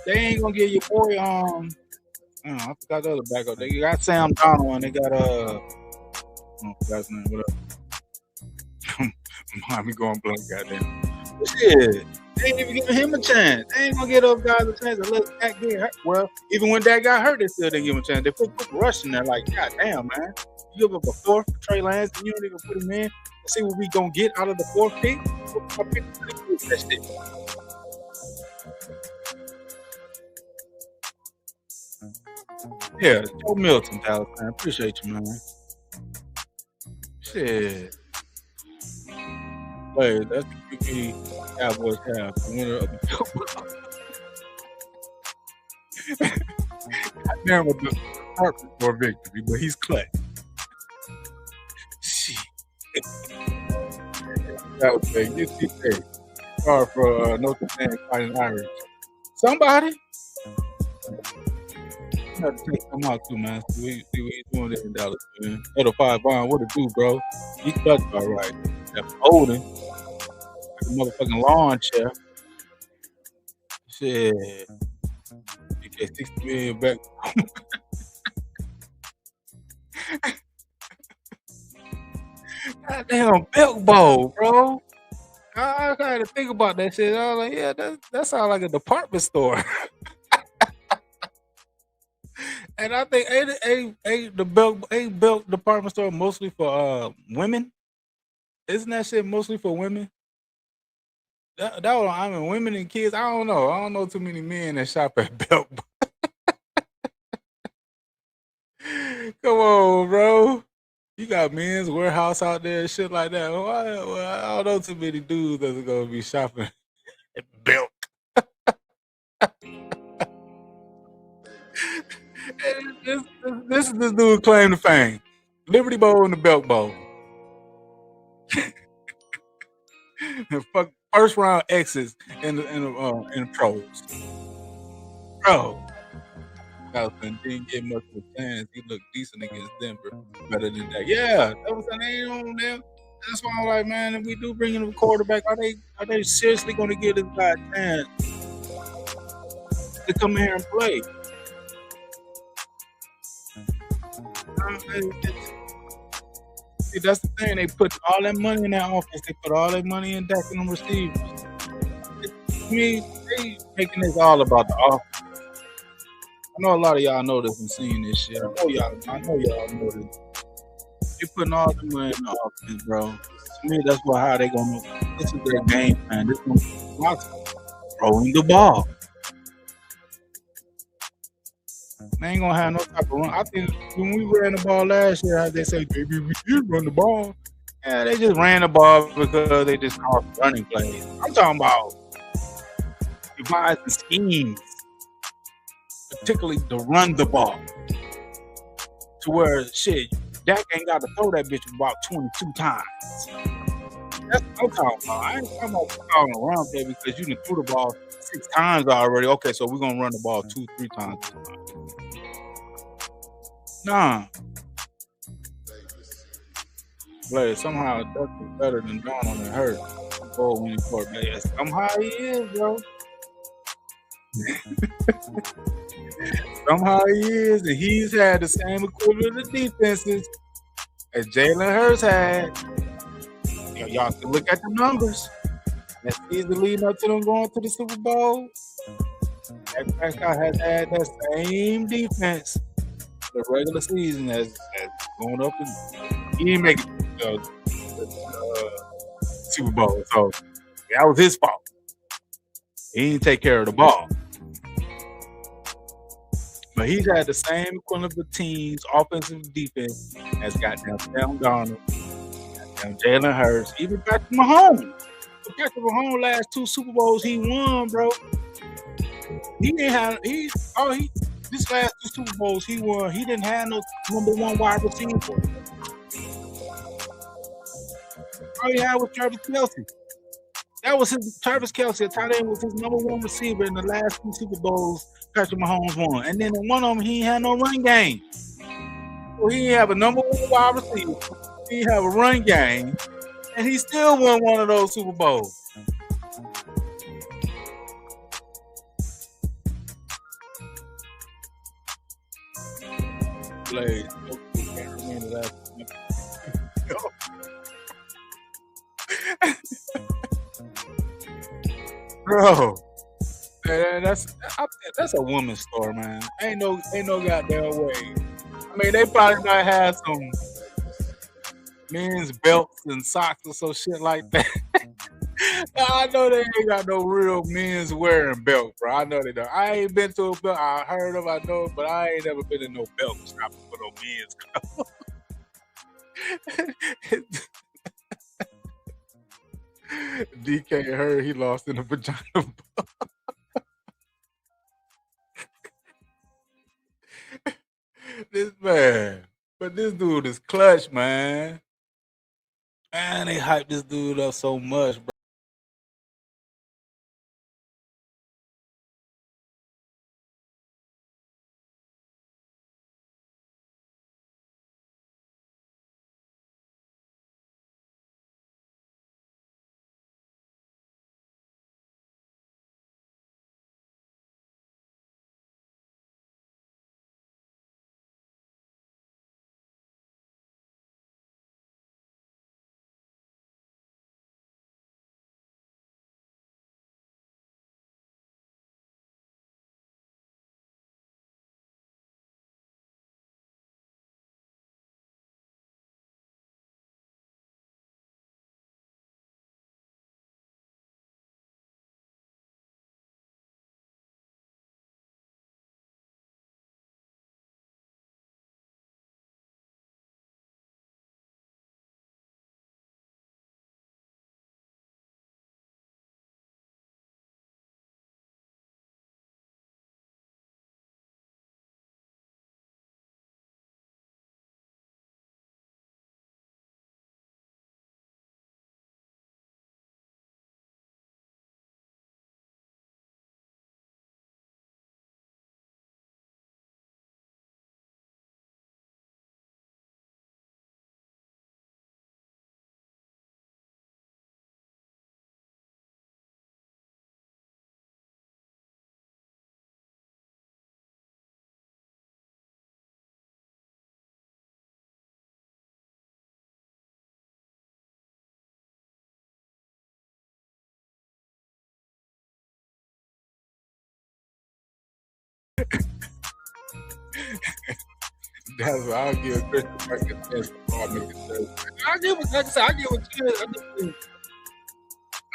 They ain't gonna get your boy I forgot the other backup. They got Sam Donald and they got I forgot his name. What up? Mind me going blank, goddamn. Shit. They ain't even giving him a chance. They ain't gonna get those guys a chance unless Dak get hurt. Well, even when Dak got hurt, they still didn't give him a chance. They put Rush in there like, God damn, man. You give up a fourth for Trey Lance and you don't even put him in and see what we gonna get out of the fourth pick. That shit. Yeah, Joe Milton, Dallas man. Appreciate you, man. Shit. Hey, that's the QB Cowboys have. The winner of the I never with the department for victory, but he's clutch. Shit. That was big. UCA. Sorry for Notre Dame fighting Irish. Somebody. Have to take them out too, man. See what he's doing there in Dallas, man. Other 5 bond, what it do, bro? He clutch all right. That's holding. Like a motherfucking lawn chair. Shit. You get 60 million back. Goddamn milk bowl, bro. I had to think about that shit. I was like, yeah, that sounds like a department store. And I think ain't the belt department store mostly for women? Isn't that shit mostly for women? That was, I mean, women and kids. I don't know. I don't know too many men that shop at Belt. Come on, bro. You got men's warehouse out there and shit like that. Well, I don't know too many dudes that's gonna be shopping at Belt. This is this dude's claim to fame. Liberty Bowl and the Belt Bowl. Fuck first round exits in the pros. Bro. Falcon didn't get much of a chance. He looked decent against Denver. Better than that. Yeah, that was an name on them. That's why I'm like, man, if we do bring in a quarterback, are they seriously gonna give this guy a chance to come in here and play? See, that's the thing. They put all that money in that offense. They put all that money in Dak and them receivers. To me, they making this all about the offense. I know a lot of y'all know this and seeing this shit. I know y'all know this. They putting all the money in the offense, bro. To me, that's how they gonna. This is their game plan. This is throwing the ball. They ain't gonna have no type of run. I think when we ran the ball last year, they say, baby, we did run the ball. Yeah, they just ran the ball because they just called running plays. I'm talking about devising schemes, particularly to run the ball. To where, shit, Dak ain't got to throw that bitch about 22 times. That's what I'm talking about. I ain't talking about calling a run play because you done threw the ball 6 times already. Okay, so we're gonna run the ball 2-3 times. Nah. But somehow Duck is better than Donald and Hurt. Goal winning quarterback. Yeah, somehow he is, bro. Somehow he is, and he's had the same equivalent of defenses as Jalen Hurts had. Y'all can look at the numbers. That season leading up to them going to the Super Bowl. Dak Prescott has had that same defense the regular season has going up, and he didn't make it Super Bowl, so that was his fault. He didn't take care of the ball. But he's had the same equivalent of teams, offensive and defense, as goddamn Sam Darnold, goddamn Jalen Hurts, even Patrick Mahomes. But Patrick Mahomes' last 2 Super Bowls he won, bro. This last 2 Super Bowls he won, he didn't have no number 1 wide receiver. All he had was Travis Kelce. That was Travis Kelce. Tight end was his number 1 receiver in the last 2 Super Bowls Patrick Mahomes won. And then in one of them, he had no run game. So he didn't have a number 1 wide receiver. He didn't have a run game. And he still won one of those Super Bowls. Blade. Can't remember that. Bro, that's a woman's store, man. Ain't no goddamn way. I mean, they probably might have some men's belts and socks or some shit like that. I know they ain't got no real men's wearing belt, bro. I know they don't. I ain't been to a belt. I heard of, I know, but I ain't never been in no belt shop for no men's. DK heard he lost in the vagina. This man, but this dude is clutch, man. Man, they hype this dude up so much, bro. That's what I'll give Christian Perkins a chance before I make a trade. I give it, like I said, I give it a chance.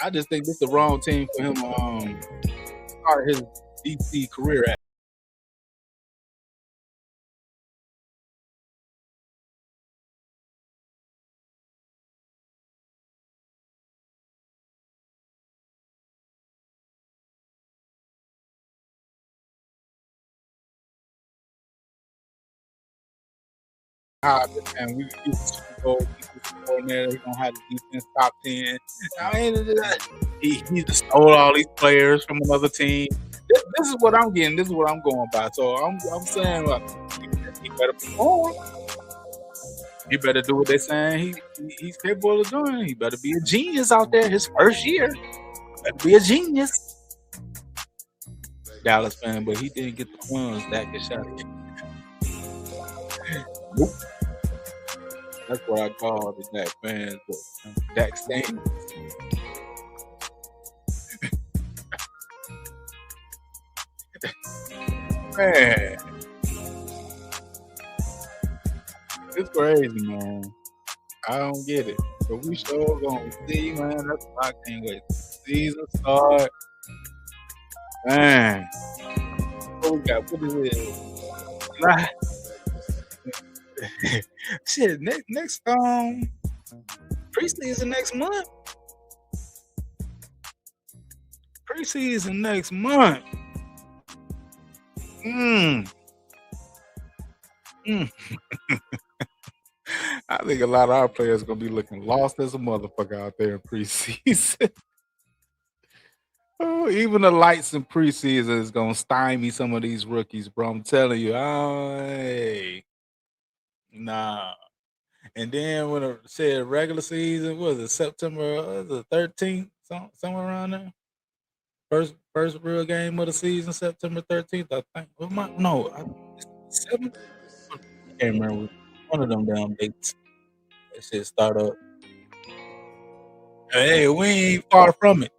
I just think this is the wrong team for him to start his DC career at. And we get the Super Bowl, there. He gonna have the defense top 10. I mean, he just stole all these players from another team. This is what I'm getting. This is what I'm going by. So I'm saying, like, he better perform. He better do what they're saying he's capable of doing. He better be a genius out there his first year. Better be a genius. Dallas fan, but he didn't get the funds that get shot. Nope. That's what I call the Dak fans, but Dak Stain. Man, it's crazy, man. I don't get it. But we sure gonna see, man. That's why I can't wait. Season start. Man. What we got? What is it? Shit, next preseason next month. Preseason next month. I think a lot of our players gonna be looking lost as a motherfucker out there in preseason. Oh, even the lights in preseason is gonna stymie some of these rookies, bro. I'm telling you, hey, nah. And then when it said regular season, what was it September the 13th, somewhere around there? First real game of the season, September 13th, I think. No, 7th. Can't remember one of them damn dates. That shit start up. Hey, we ain't far from it.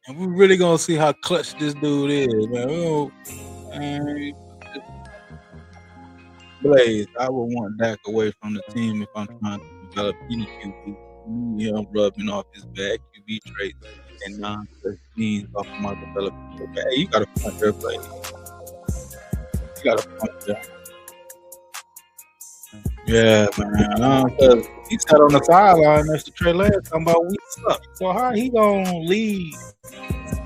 And we really gonna see how clutch this dude is, man. Man, Blaze, I would want Dak away from the team if I'm trying to develop any QB. I'm rubbing off his bad QB traits and nonsense means off of my development. Hey, you got a point there, Blaze. You got a point there. Yeah, man. Cause he sat on the sideline next to Trey Lance talking about we suck. So how he gonna lead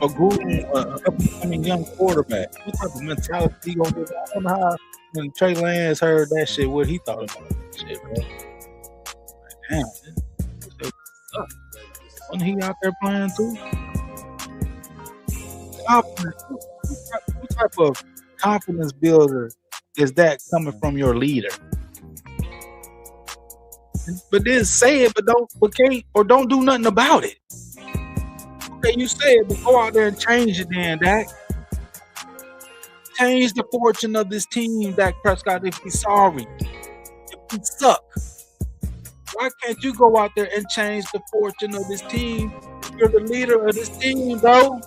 a groom, up-and-coming young quarterback? What type of mentality he gonna do? I don't know how when Trey Lance heard that shit, what he thought about that shit, bro. Like, damn, this shit suck. Wasn't he out there playing too? Confidence. What type of confidence builder is that coming from your leader? But then say it, but can't, or don't do nothing about it. Okay, you say it, but go out there and change it then, Dak. Change the fortune of this team, Dak Prescott, if he's sorry. If we suck. Why can't you go out there and change the fortune of this team? If you're the leader of this team, bro.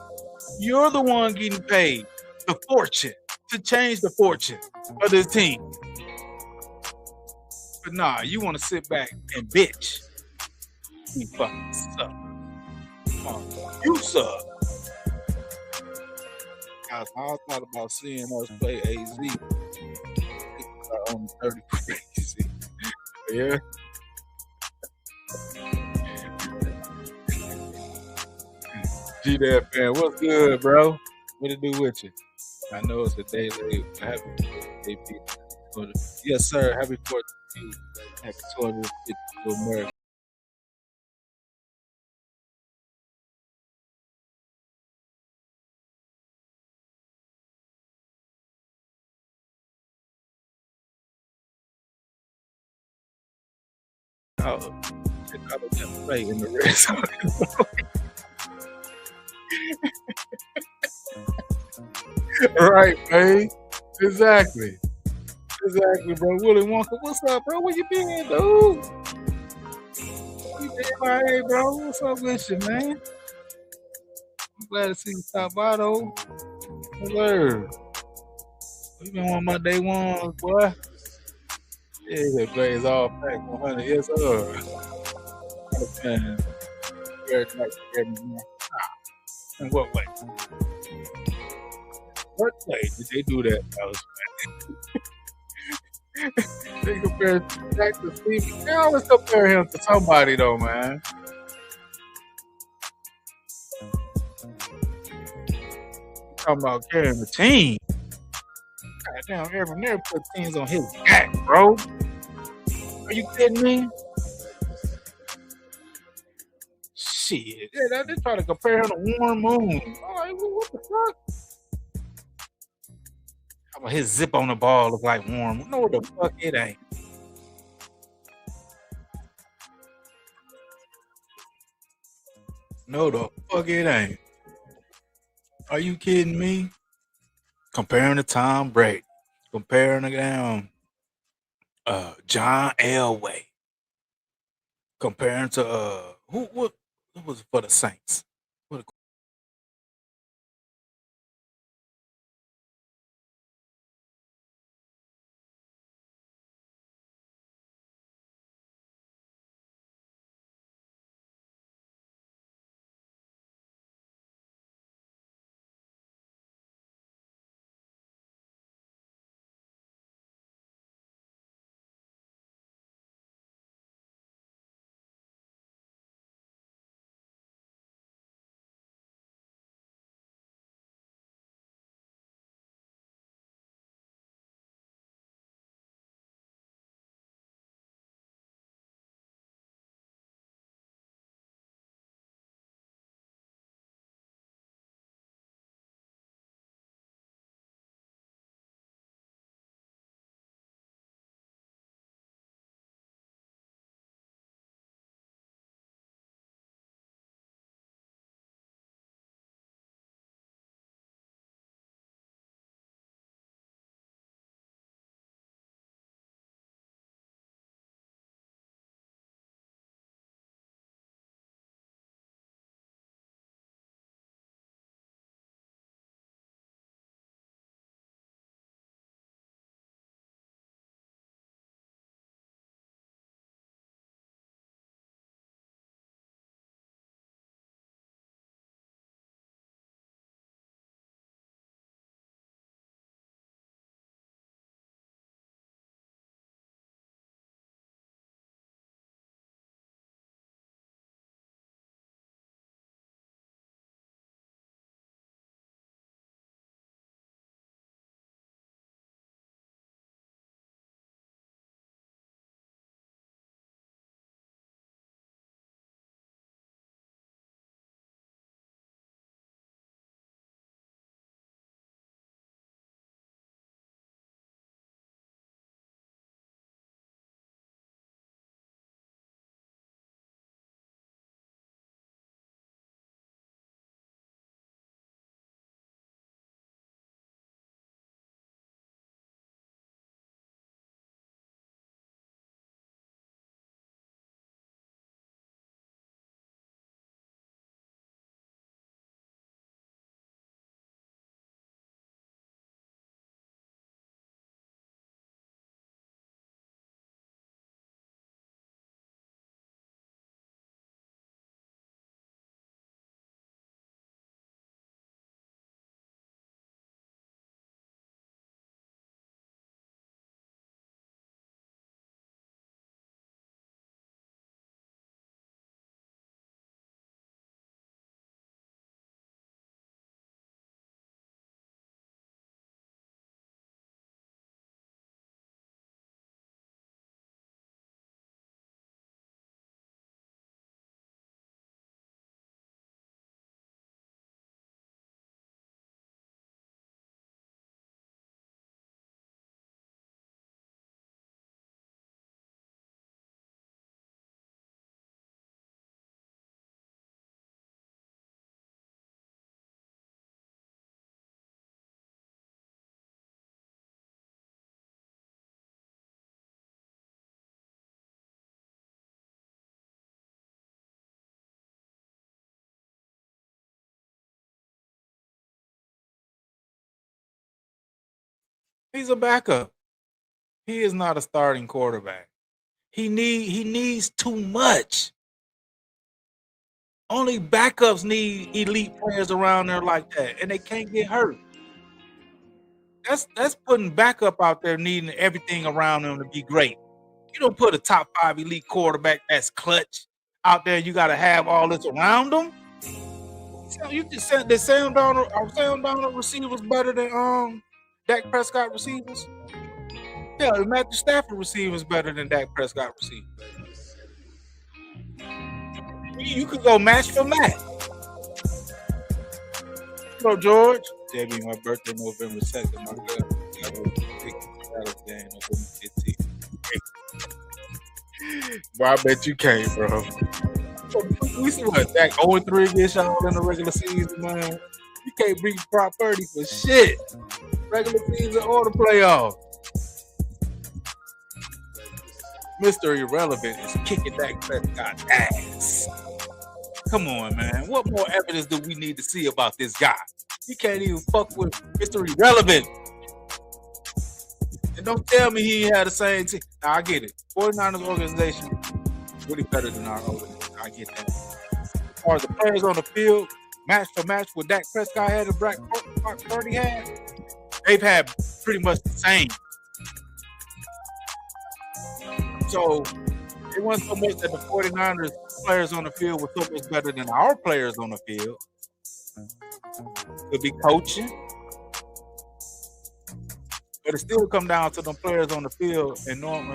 You're the one getting paid the fortune to change the fortune of this team. But nah, you want to sit back and bitch. You fucking suck. You suck. I thought about seeing us play AZ. On 30 crazy. Yeah. G-Dad fan, what's good, bro? What it do with you? I know it's a day late. Happy 4th. Yes, sir. Happy 4th to you. Happy 250 to America. Oh, Chicago didn't play in the red zone. Right, man. Exactly. Exactly, bro. Willie Wonka, what's up, bro? Where you been, dude? You been like, hey, bro? What's up with you, man? I'm glad to see you stop by, though. Hello. You been on my day one, boy. Yeah, that plays all back 100. Yes, sir. Man, very nice to hear me, man. In what way? What way did they do that, fellas? They compare Jack to Steve. They always compare him to somebody, though, man. Talking about carrying the team. Goddamn, Aaron never put teams on his back, bro. Are you kidding me? Shit. Yeah, they try to compare him to Warren Moon. I'm like, what the fuck? How about his zip on the ball look like Warren Moon? No, the fuck it ain't. No, the fuck it ain't. Are you kidding me? Comparing to Tom Brady. Comparing to down John Elway. Comparing to what was it for the Saints? What He's a backup. He is not a starting quarterback. He needs too much. Only backups need elite players around there like that, and they can't get hurt. That's putting backup out there needing everything around them to be great. You don't put a top 5 elite quarterback that's clutch out there. You got to have all this around them. So you just said the Sam Darnold receivers better than Dak Prescott receivers. Yeah, the Matthew Stafford receivers better than Dak Prescott receivers. You could go match for match. Hello, George. JB, my birthday November 2nd. My girl got a big Dallas game November 15th. Bro, I bet you can't, bro. We see what Dak 0-3 against y'all in the regular season, man. You can't beat Prop 30 for shit. Regular season or the playoffs. Mr. Irrelevant is kicking Dak Prescott's ass. Come on, man. What more evidence do we need to see about this guy? He can't even fuck with Mr. Irrelevant. And don't tell me he had the same team. Now, I get it. 49ers organization really better than our organization. I get that. As far as the players on the field, match for match, what Dak Prescott had and Brock Purdy had, they've had pretty much the same. So it wasn't so much that the 49ers players on the field were so much better than our players on the field. Could be coaching. But it still come down to them players on the field and knowing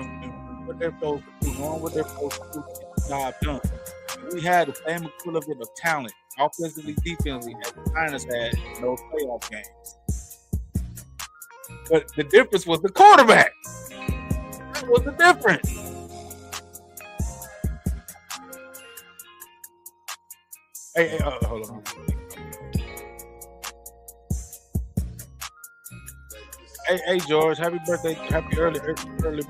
what they're supposed to do, knowing what they're supposed to do to get the job done. We had the same equivalent of talent, offensively, defensively, as the Niners had in those playoff games. But the difference was the quarterback. That was the difference. Hey, hold on. Hey, George, happy early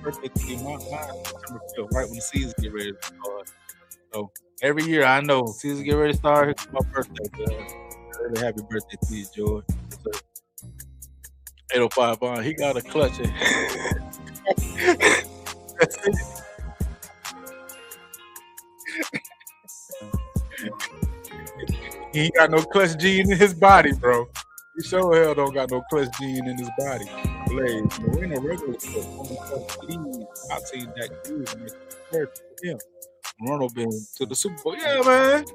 birthday to you. Mine September 5th, right when the season get ready to start. So every year I know season get ready to start. It's my birthday. Early happy birthday to you, George. 805 on. He got a clutch. That's it. He ain't got no clutch gene in his body, bro. He sure hell don't got no clutch gene in his body. Blaze, we ain't no regular stuff. I've seen that dude and it's perfect for him. Ronald been to the Super Bowl. Yeah, man.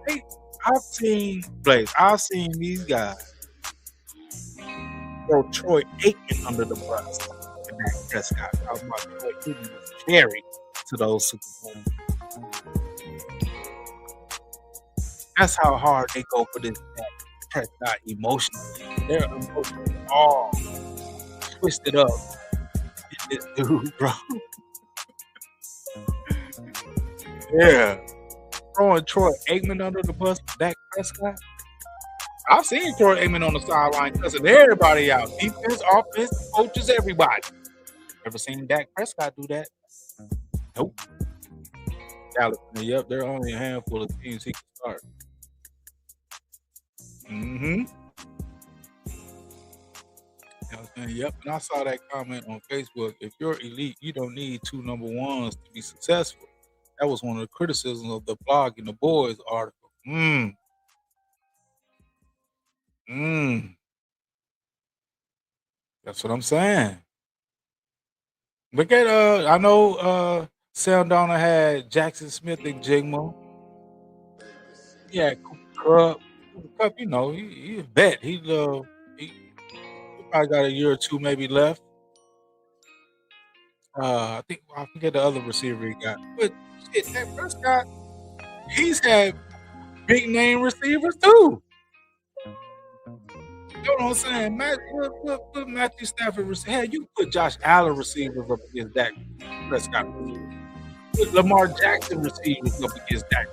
Hey, I've seen these guys throw Troy Aikman under the bus and Dak Prescott. I was about Troy Aikman was carried to those Super Bowls. That's how hard they go for this Dak Prescott emotionally. They're emotionally all twisted up in this dude, bro. Yeah. Throwing Troy Aikman under the bus for Dak Prescott. I've seen Troy Aikman on the sideline cussing everybody out. Defense, offense, coaches, everybody. Ever seen Dak Prescott do that? Nope. Dallas, yep, there are only a handful of teams he can start. Yep, and I saw that comment on Facebook. If you're elite, you don't need 2 number ones to be successful. That was one of the criticisms of the blog in the boys article. That's what I'm saying. Look at I know Sam Donald had Jackson Smith and Jigma. Yeah, Cup, you know, he a vet. He probably got a year or two maybe left. I forget the other receiver he got. But shit, Dak Prescott, he's had big name receivers too. You know what I'm saying? Put Matthew Stafford receiver. Hey, you put Josh Allen receivers up against Dak Prescott receivers. Put Lamar Jackson receivers up against Dak.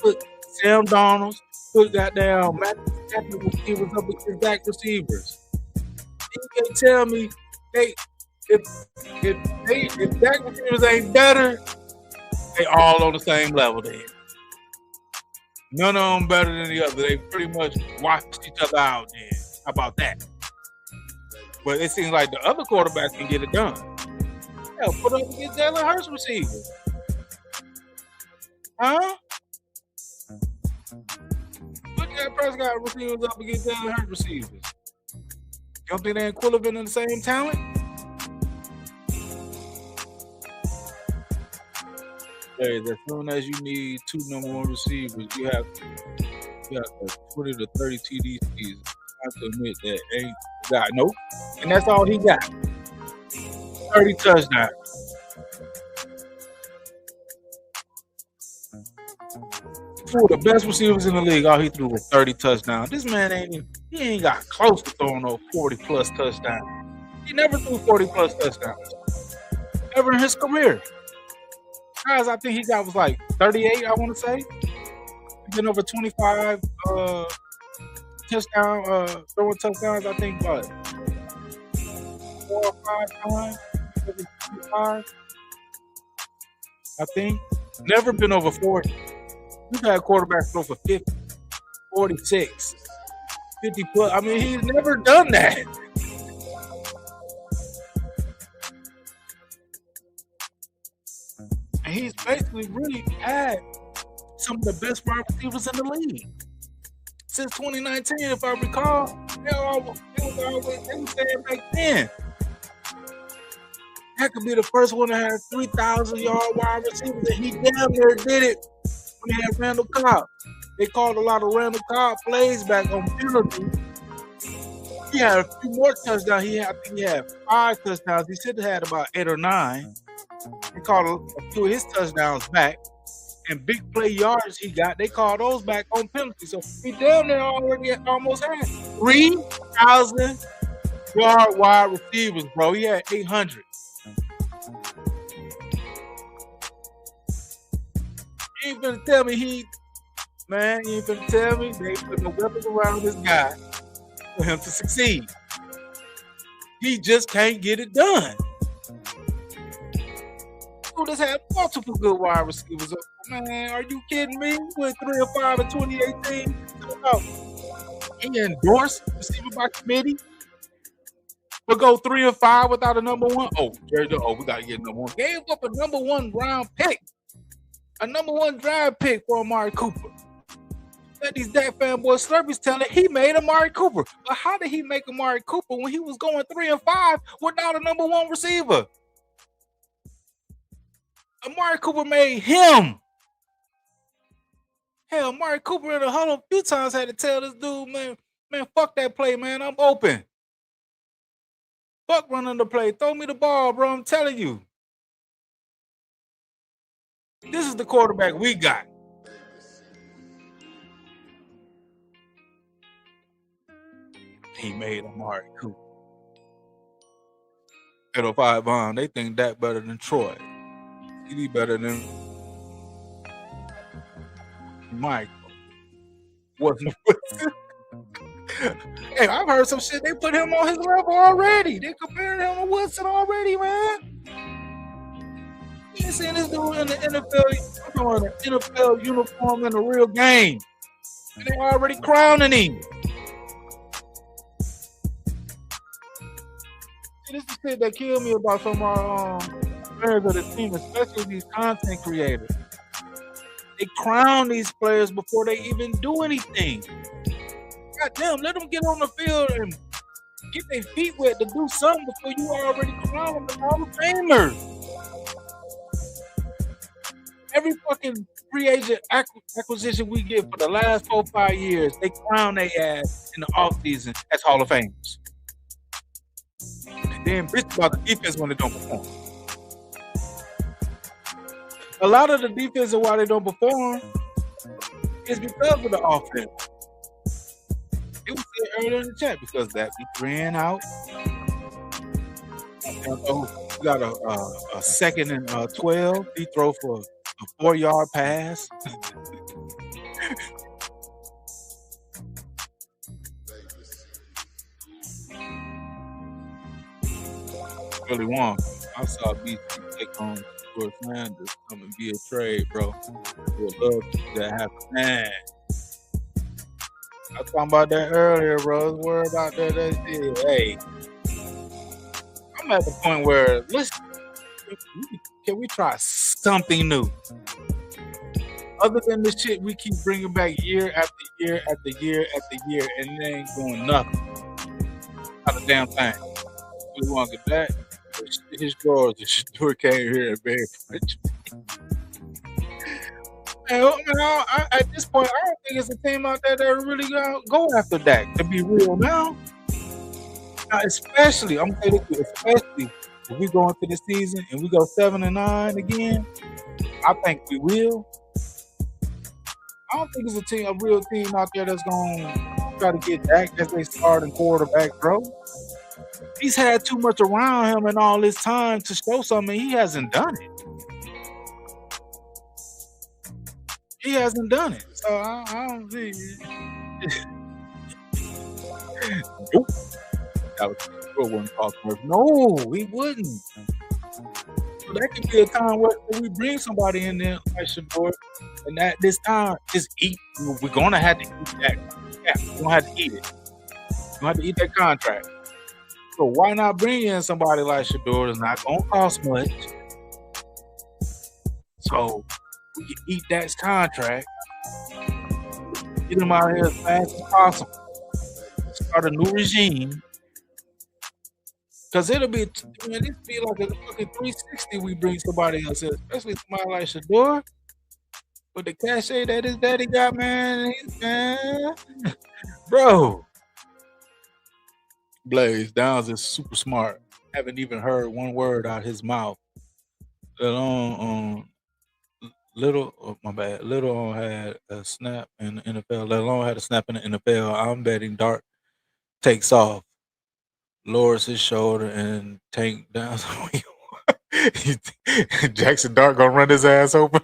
Put Sam Donald, put goddamn Matthew Stafford receivers up against Dak receivers. You can't tell me if Dak receivers ain't better, they all on the same level then. None of them better than the other. They pretty much watched each other out then. How about that? But it seems like the other quarterbacks can get it done. Hell, put up against Jalen Hurts receivers. Huh? Put Dak Prescott receivers up against Jalen Hurts receivers. You don't think they're equivalent in the same talent? As soon as you need 2 number 1 receivers, you have 20 to 30 TD season. I have to admit that ain't got nope. And that's all he got. 30 touchdowns. Two of the best receivers in the league, all he threw was 30 touchdowns. This man ain't got close to throwing no 40 plus touchdowns. He never threw 40 plus touchdowns. Ever in his career. Guys, I think he got was like 38, I want to say. He's been over 25 throwing touchdowns, I think, what? 4 or 5 times? 25, I think. Never been over 40. We've had quarterbacks throw for 50, 46, 50 plus. I mean, he's never done that. And he's basically really had some of the best wide receivers in the league. Since 2019, if I recall, they were saying back then, that could be the first one to have 3,000-yard wide receivers, and he damn near did it when he had Randall Cobb. They called a lot of Randall Cobb plays back on penalty. He had a few more touchdowns. I think he had 5 touchdowns. He should have had about 8 or 9. They called a few of his touchdowns back. And big play yards he got, they called those back on penalty. So he damn near already almost had 3,000-yard wide receivers, bro. He had 800. You ain't gonna tell me you ain't gonna tell me they put no weapons around this guy for him to succeed. He just can't get it done. Dude has had multiple good wide receivers. Man, are you kidding me? We went 3-5 in 2018. He endorsed receiver by committee. We'll go 3-5 without a number 1. Oh, we gotta get number 1. Gave up a number 1 round pick. A number 1 draft pick for Amari Cooper. Let these Dak fanboy slurpees tell it he made Amari Cooper. But how did he make Amari Cooper when he was going 3-5 without a number 1 receiver? Amari Cooper made him. Hell, Amari Cooper in the huddle a few times had to tell this dude, man, fuck that play, man. I'm open. Fuck running the play. Throw me the ball, bro. I'm telling you. This is the quarterback we got. He made Amari Cooper. 805 bomb. They think Dak better than Troy. CD better than Michael. Wasn't. Hey, I've heard some shit. They put him on his level already. They compared him to Woodson already, man. You ain't seen this dude in the NFL. I'm on an NFL uniform in a real game. And they already crowning him. See, this is the shit that killed me about some of our players of the team, especially these content creators. They crown these players before they even do anything. God damn, let them get on the field and get their feet wet to do something before you already crown them Hall of Famers. Every fucking free agent acquisition we get for the last 4 or 5 years, they crown their ass in the offseason as Hall of Famers. And then bitch about the defense when they don't perform. A lot of the defense and why they don't perform is because of the offense. It was said earlier in the chat because that we ran out. We got a 2nd and 12. He throw for a 4-yard pass. Really won. I saw BC take on George Sanders come and be a trade, bro. Would love to see that happen. Man. I was talking about that earlier, bro. I was worried about that shit. Hey, I'm at the point where can we try something new other than the shit we keep bringing back year after year after year after year, and it ain't doing nothing. Not a damn thing. We want to get back. His drawers, the store came here and very much. At this point, I don't think it's a team out there that really gonna go after Dak. To be real now, especially I'm gonna say this, especially if we go into the season and we go 7-9 again, I think we will. I don't think it's a real team out there that's gonna try to get Dak as they starting quarterback, bro. He's had too much around him in all this time to show something. He hasn't done it. He hasn't done it. So I don't see it. Nope. That wouldn't talk to us. No, he wouldn't. So that could be a time where we bring somebody in there like Shador, and at this time, just eat. We're gonna have to eat that. Yeah, we're gonna have to eat it. We're gonna have to eat that contract. So why not bring in somebody like Shador? It's not gonna cost much. So we can eat that contract, get him out here as fast as possible, start a new regime. Cause it'll be like a fucking 360. We bring somebody else in, especially somebody like Shador, with the cachet that his daddy got, man. Bro. Blaze Downs is super smart. Haven't even heard one word out his mouth. Let alone Little had a snap in the NFL. Let alone had a snap in the NFL. I'm betting Dart takes off, lowers his shoulder, and Tank down. Jackson Dart gonna run his ass open.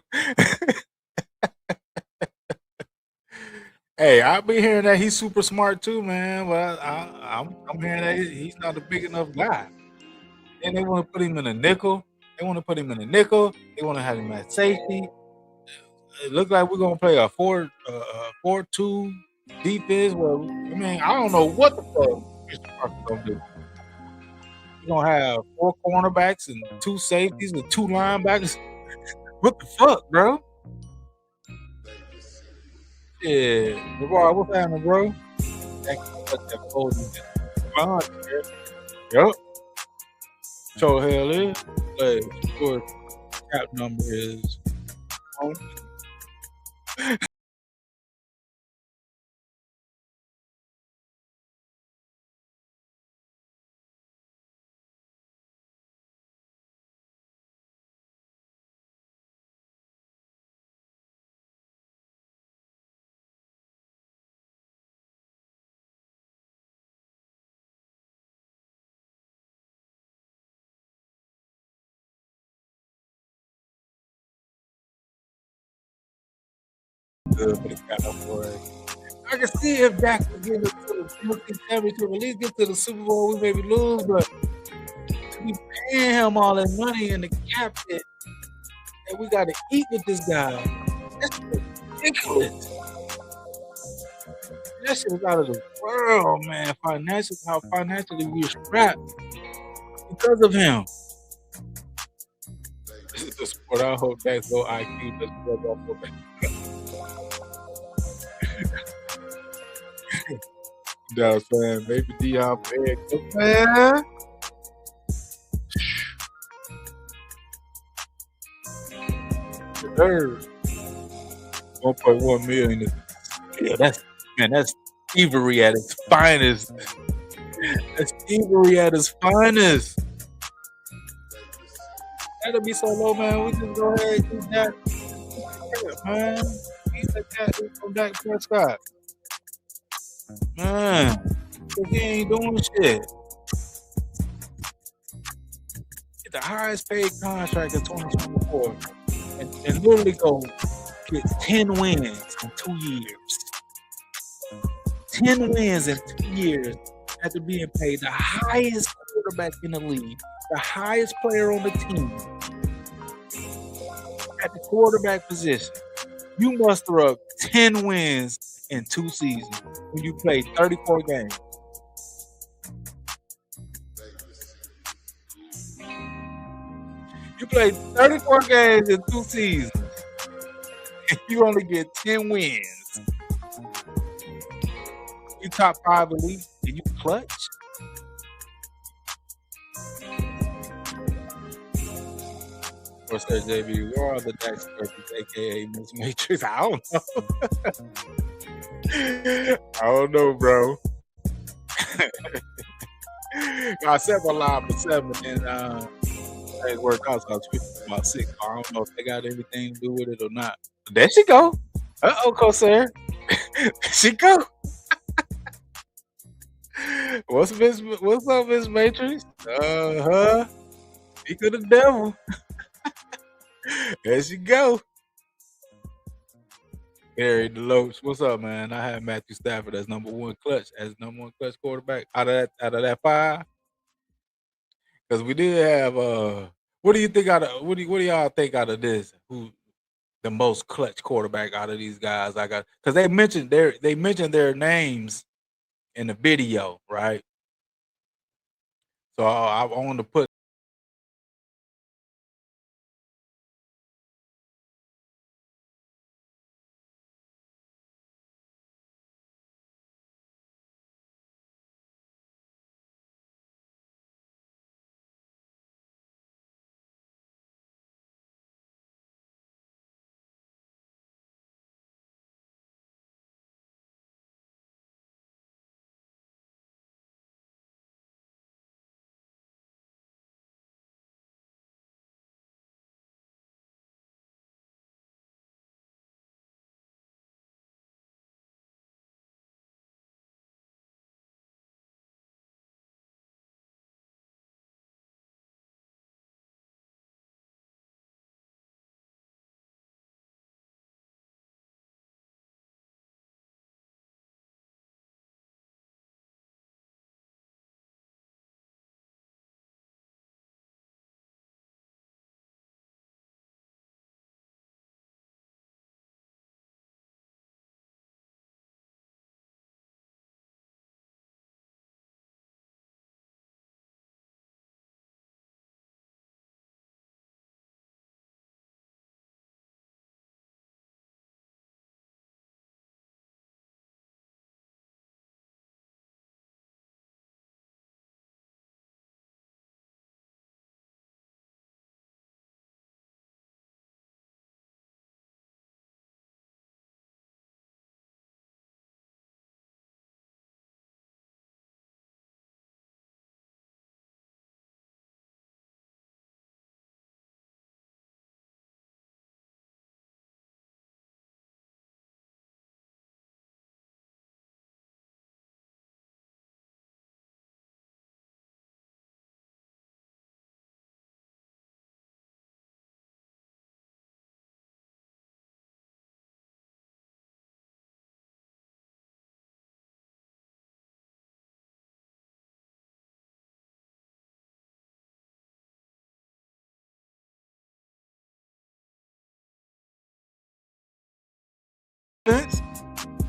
Hey, I'll be hearing that he's super smart too, man. But I'm hearing that he's not a big enough guy. And they want to put him in a nickel. They want to have him at safety. It looks like we're gonna play a 4-2 defense. Well, I mean, I don't know what the fuck Mr. Parker's gonna do. We're gonna have 4 cornerbacks and 2 safeties and 2 linebackers. What the fuck, bro? Yeah, LeVar, what's happening, bro? Yup. So hell is. Of course, cap number is. Good for the Cowboys. I can see if Dak could get to the championship, at least get to the Super Bowl, we maybe lose, but to be paying him all that money in the cap hit that we got to eat with this guy, that's ridiculous. That shit is out of the world, man. How financially we're strapped because of him. This is the sport. I hope that's low IQ does rub off of it. Dallas fan, maybe Dion Payne, man. Third, 1.1 million. Yeah, that's thievery at its finest. That's thievery at its finest. That'll be so low, man. We just go ahead and do that. Yeah, man. He's like that from Dak Prescott. Man, he ain't doing shit. Get the highest paid contract in 2024 and literally go get 10 wins in 2 years. 10 wins in 2 years after being paid the highest quarterback in the league, the highest player on the team at the quarterback position. You muster up 10 wins in 2 seasons when you play 34 games. You played 34 games in 2 seasons. You only get 10 wins. You top 5 elite and you clutch? Or said JB, where are the Dak Prescott, aka Miss Matrix? I don't know. I don't know, bro. I set my line for 7 and things worked out, so I was switching about 6. I don't know if they got anything to do with it or not. There she go. Uh-oh, Corsair. There she go. What's up, Miss Matrix? Uh-huh. Speak of the devil. There she go. Harry Deloach. What's up, man? I had Matthew Stafford as number one clutch quarterback out of that 5. Because we did have what do you think what do y'all think out of this? Who the most clutch quarterback out of these guys I got? Because they mentioned their names in the video, right? So I want to put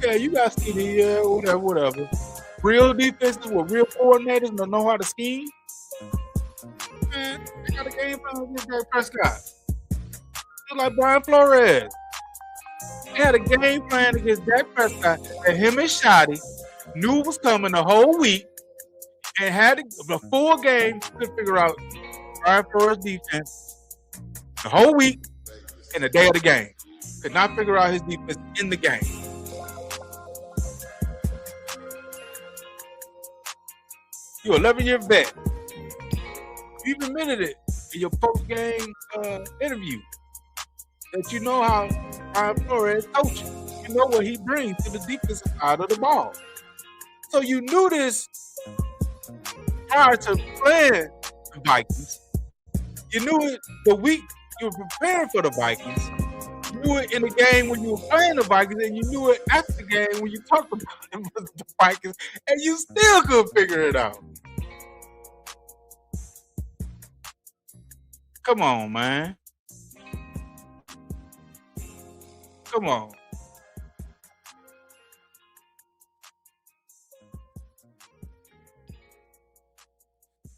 yeah, you guys see the whatever. Real defenses with real coordinators that know how to scheme. Man, they got a game plan against Dak Prescott. Just like Brian Flores. They had a game plan against Dak Prescott that him and Shotty knew was coming the whole week and had the full game to figure out Brian Flores' defense the whole week and the day of the game. Could not figure out his defense in the game. You're 11-year vet. You even admitted it in your post-game interview that you know how Brian Flores coaches. You know what he brings to the defensive side of the ball. So you knew this prior to playing the Vikings. You knew it the week you were preparing for the Vikings. You knew it in the game when you were playing the Vikings, and you knew it after the game when you talked about the Vikings, and you still couldn't figure it out. Come on, man. Come on.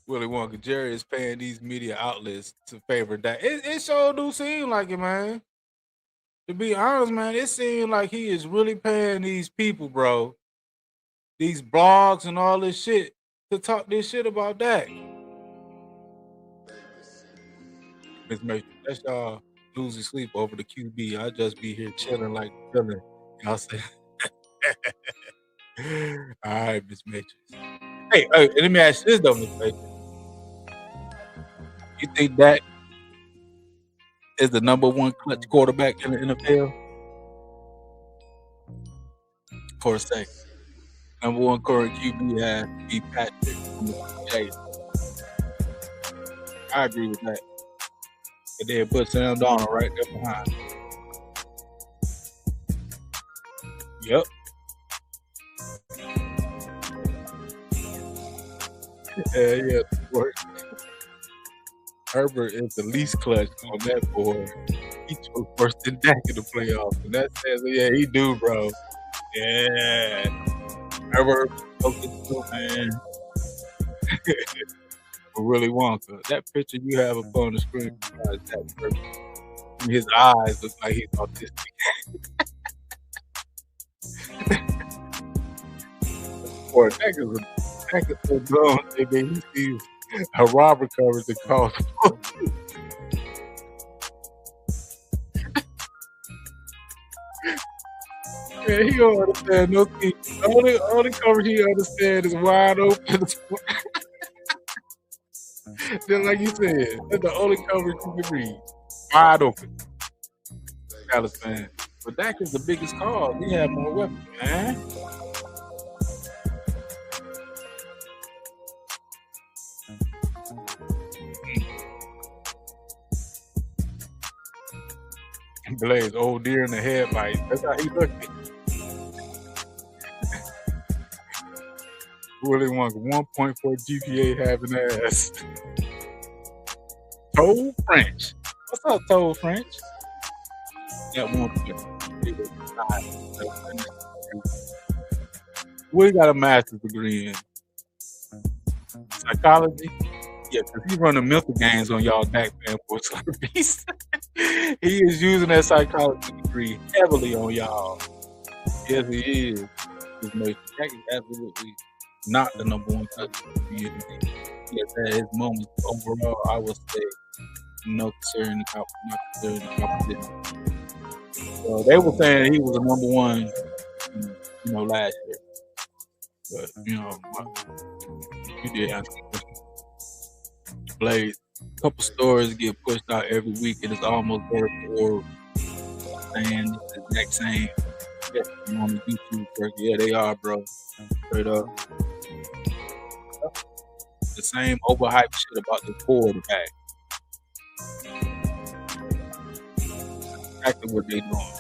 Willy Wonka. Jerry is paying these media outlets to favor that. It sure do seem like it, man. To be honest, man, it seems like he is really paying these people, bro, these blogs and all this shit to talk this shit about that. Miss Matrix, that's y'all losing sleep over the QB. I just be here chilling like chilling. Y'all say, all right, Miss Matrix. Hey, let me ask you this though, Miss Matrix. You think that is the number one clutch quarterback in the NFL? For a second. Number one current QB has to be Patrick Chase. I agree with that. And then put Sam Darnold right there behind. Yep. Yeah. Herbert is the least clutch on that board. He took worse than Dak in the playoffs. And that says, yeah, he do, bro. Yeah. Herbert, man. Willy Wonka. That picture you have up on the screen is that perfect. His eyes look like he's autistic. Boy, Dak is so dumb. He sees a robber coverage that calls. Man, he don't understand no thing. Only coverage he understands is wide open. Just like you said, that's the only coverage you can read. Wide open. Dallas fan. But Dak is the biggest cause. We have more weapons, man. Blaze, old deer in the headlights. That's how he looked. Willy Wonka, 1.4 GPA having ass. Toad French. What's up, Toad French? That one. Willie got a master's degree in psychology. Yeah, because he's running mental games on y'all Dak fanboys like a beast. He is using that psychology degree heavily on y'all. Yes, he is. Dak is absolutely not the number one coach in the community. Yes, at his moments overall, I would say no considering the competition. So they were saying he was the number one, last year. But you did answer the question. Blaze, a couple stories get pushed out every week, and it's almost vertical saying the exact same. Yeah, on the YouTube circuit. Yeah, they are, bro. Straight up. The same overhyped shit about the quarterback. Exactly what they doing.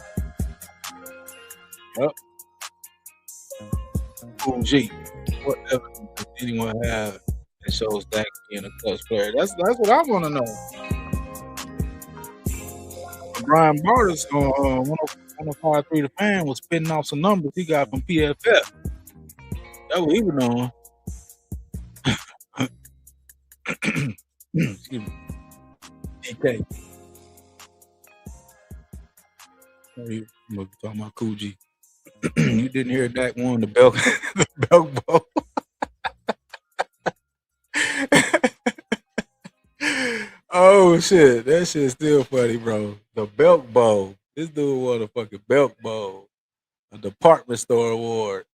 Yep. Cool G. What evidence does anyone have that shows Dak being a clutch player? That's what I want to know. Brian Bartis on 105.3 The Fan was spitting off some numbers he got from PFF. That's what he was doing. Excuse me. DK. I'm talking about Cool G. You didn't hear Dak won the Belk Bowl. Oh shit, that shit's still funny, bro. The Belk Bowl. This dude won a fucking Belk Bowl, a department store award.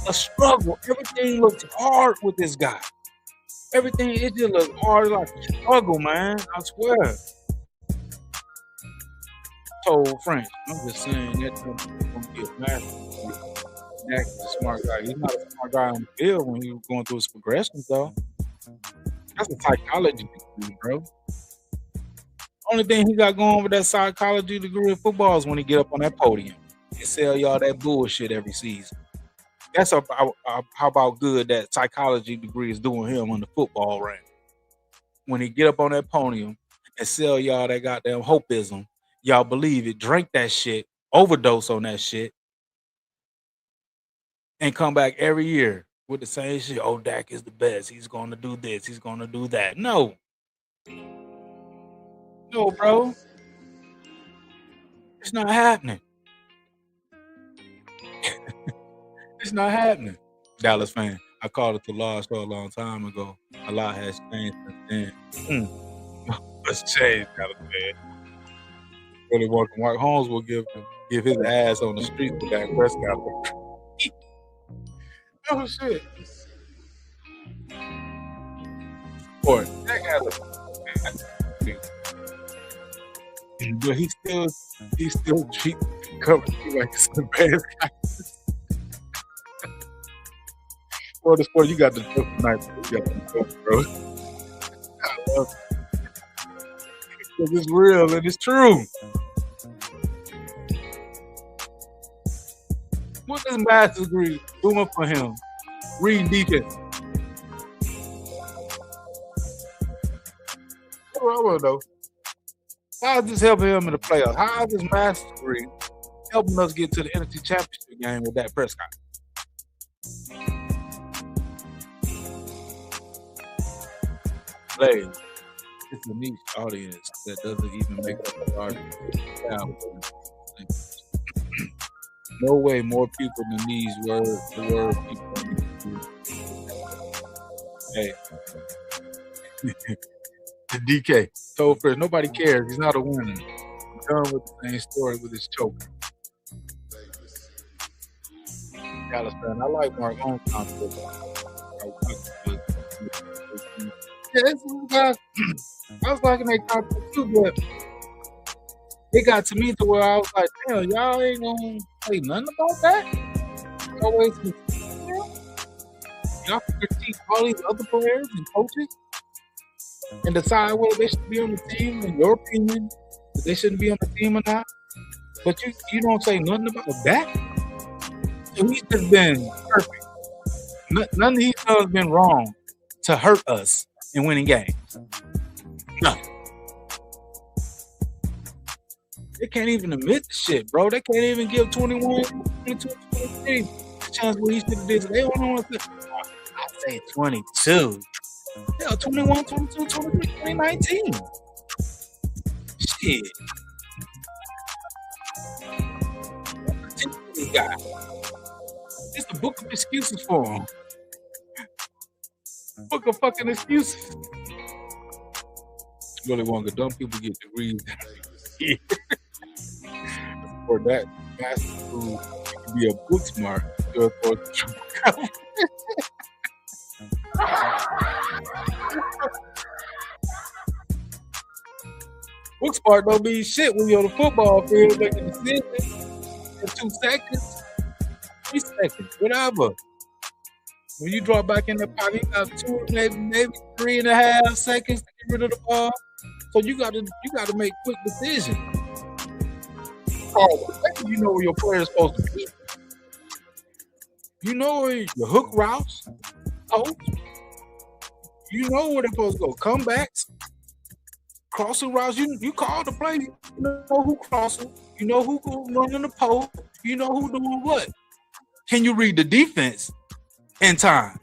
a struggle. Everything looks hard with this guy. Everything, it just looks hard, like a struggle, man. I swear. Told French, I'm just saying that gonna be a master. Dak is a smart guy. He's not a smart guy on the field when he was going through his progressions, though. That's a psychology degree, bro. Only thing he got going with that psychology degree in football is when he get up on that podium and sell y'all that bullshit every season. That's about how about good that psychology degree is doing him on the football ring. When he get up on that podium and sell y'all that goddamn hopeism, y'all believe it, drink that shit, overdose on that shit, and come back every year with the same shit. Oh, Dak is the best. He's going to do this. He's going to do that. No, bro. It's not happening. It's not happening. Dallas fan. I called it the loss for a long time ago. A lot has changed since then. Let's change, Dallas fan. Really working. Mark Holmes will give his ass on the street with Dak Prescott. Oh shit. Boy, Dak has but he still cheat cover like it's the best guy. For the sport, you got the joke tonight. You got the joke, bro. I love it. Because it's real and it's true. What does master's degree doing for him? Reading defense. I want to know. How is this helping him in the playoffs? How is this master's degree helping us get to the NFC Championship game with Dak Prescott? Play. It's a niche audience that doesn't even make up the argument. No way more people than these word people. Hey. The DK told Chris, nobody cares. He's not a winner. I'm done with the same story with his choke. Dallas fan, I like Mark Holmes. Yeah, this guy, I was liking that content too, but it got to me to where I was like, damn, y'all ain't gonna say nothing about that. Always, y'all can critique all these other players and coaches and decide whether they should be on the team, in your opinion, if they shouldn't be on the team or not. But you don't say nothing about that. So he's just been perfect. None of he's done has been wrong to hurt us in winning games. None. They can't even admit the shit, bro. They can't even give 21, 22, 23 a chance what he should have did. They don't want to say, I say 22. Yeah, 21, 22, 23, 2019. Shit. This guy. It's the book of excuses for him. Book of fucking excuses. Really want to dumb people get degrees. For that master who can be a book smart, good for the triple cover. Book smart don't mean shit when you're on the football field making a decision in 2 seconds, 3 seconds, whatever. When you drop back in the pocket, you got 2, maybe 3.5 seconds to get rid of the ball. So you got to make quick decisions. You know where your player is supposed to be. You know where your hook routes. You know where they're supposed to go. Comebacks, crossing routes. You call the play. You know who crossing. You know who running the post. You know who doing what. Can you read the defense in time?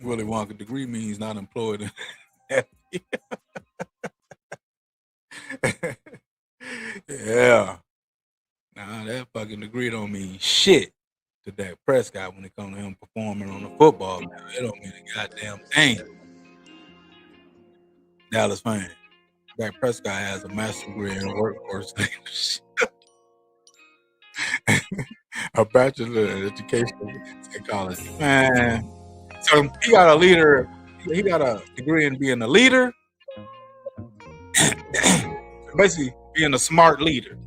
Willy Wonka degree means not employed. Yeah. Nah, that fucking degree don't mean shit to Dak Prescott when it comes to him performing on the football. Man. It don't mean a goddamn thing. Dallas fan. Dak Prescott has a master's degree in workforce. A bachelor in education psychology. Man. So he got a leader. He got a degree in being a leader. Basically, being a smart leader.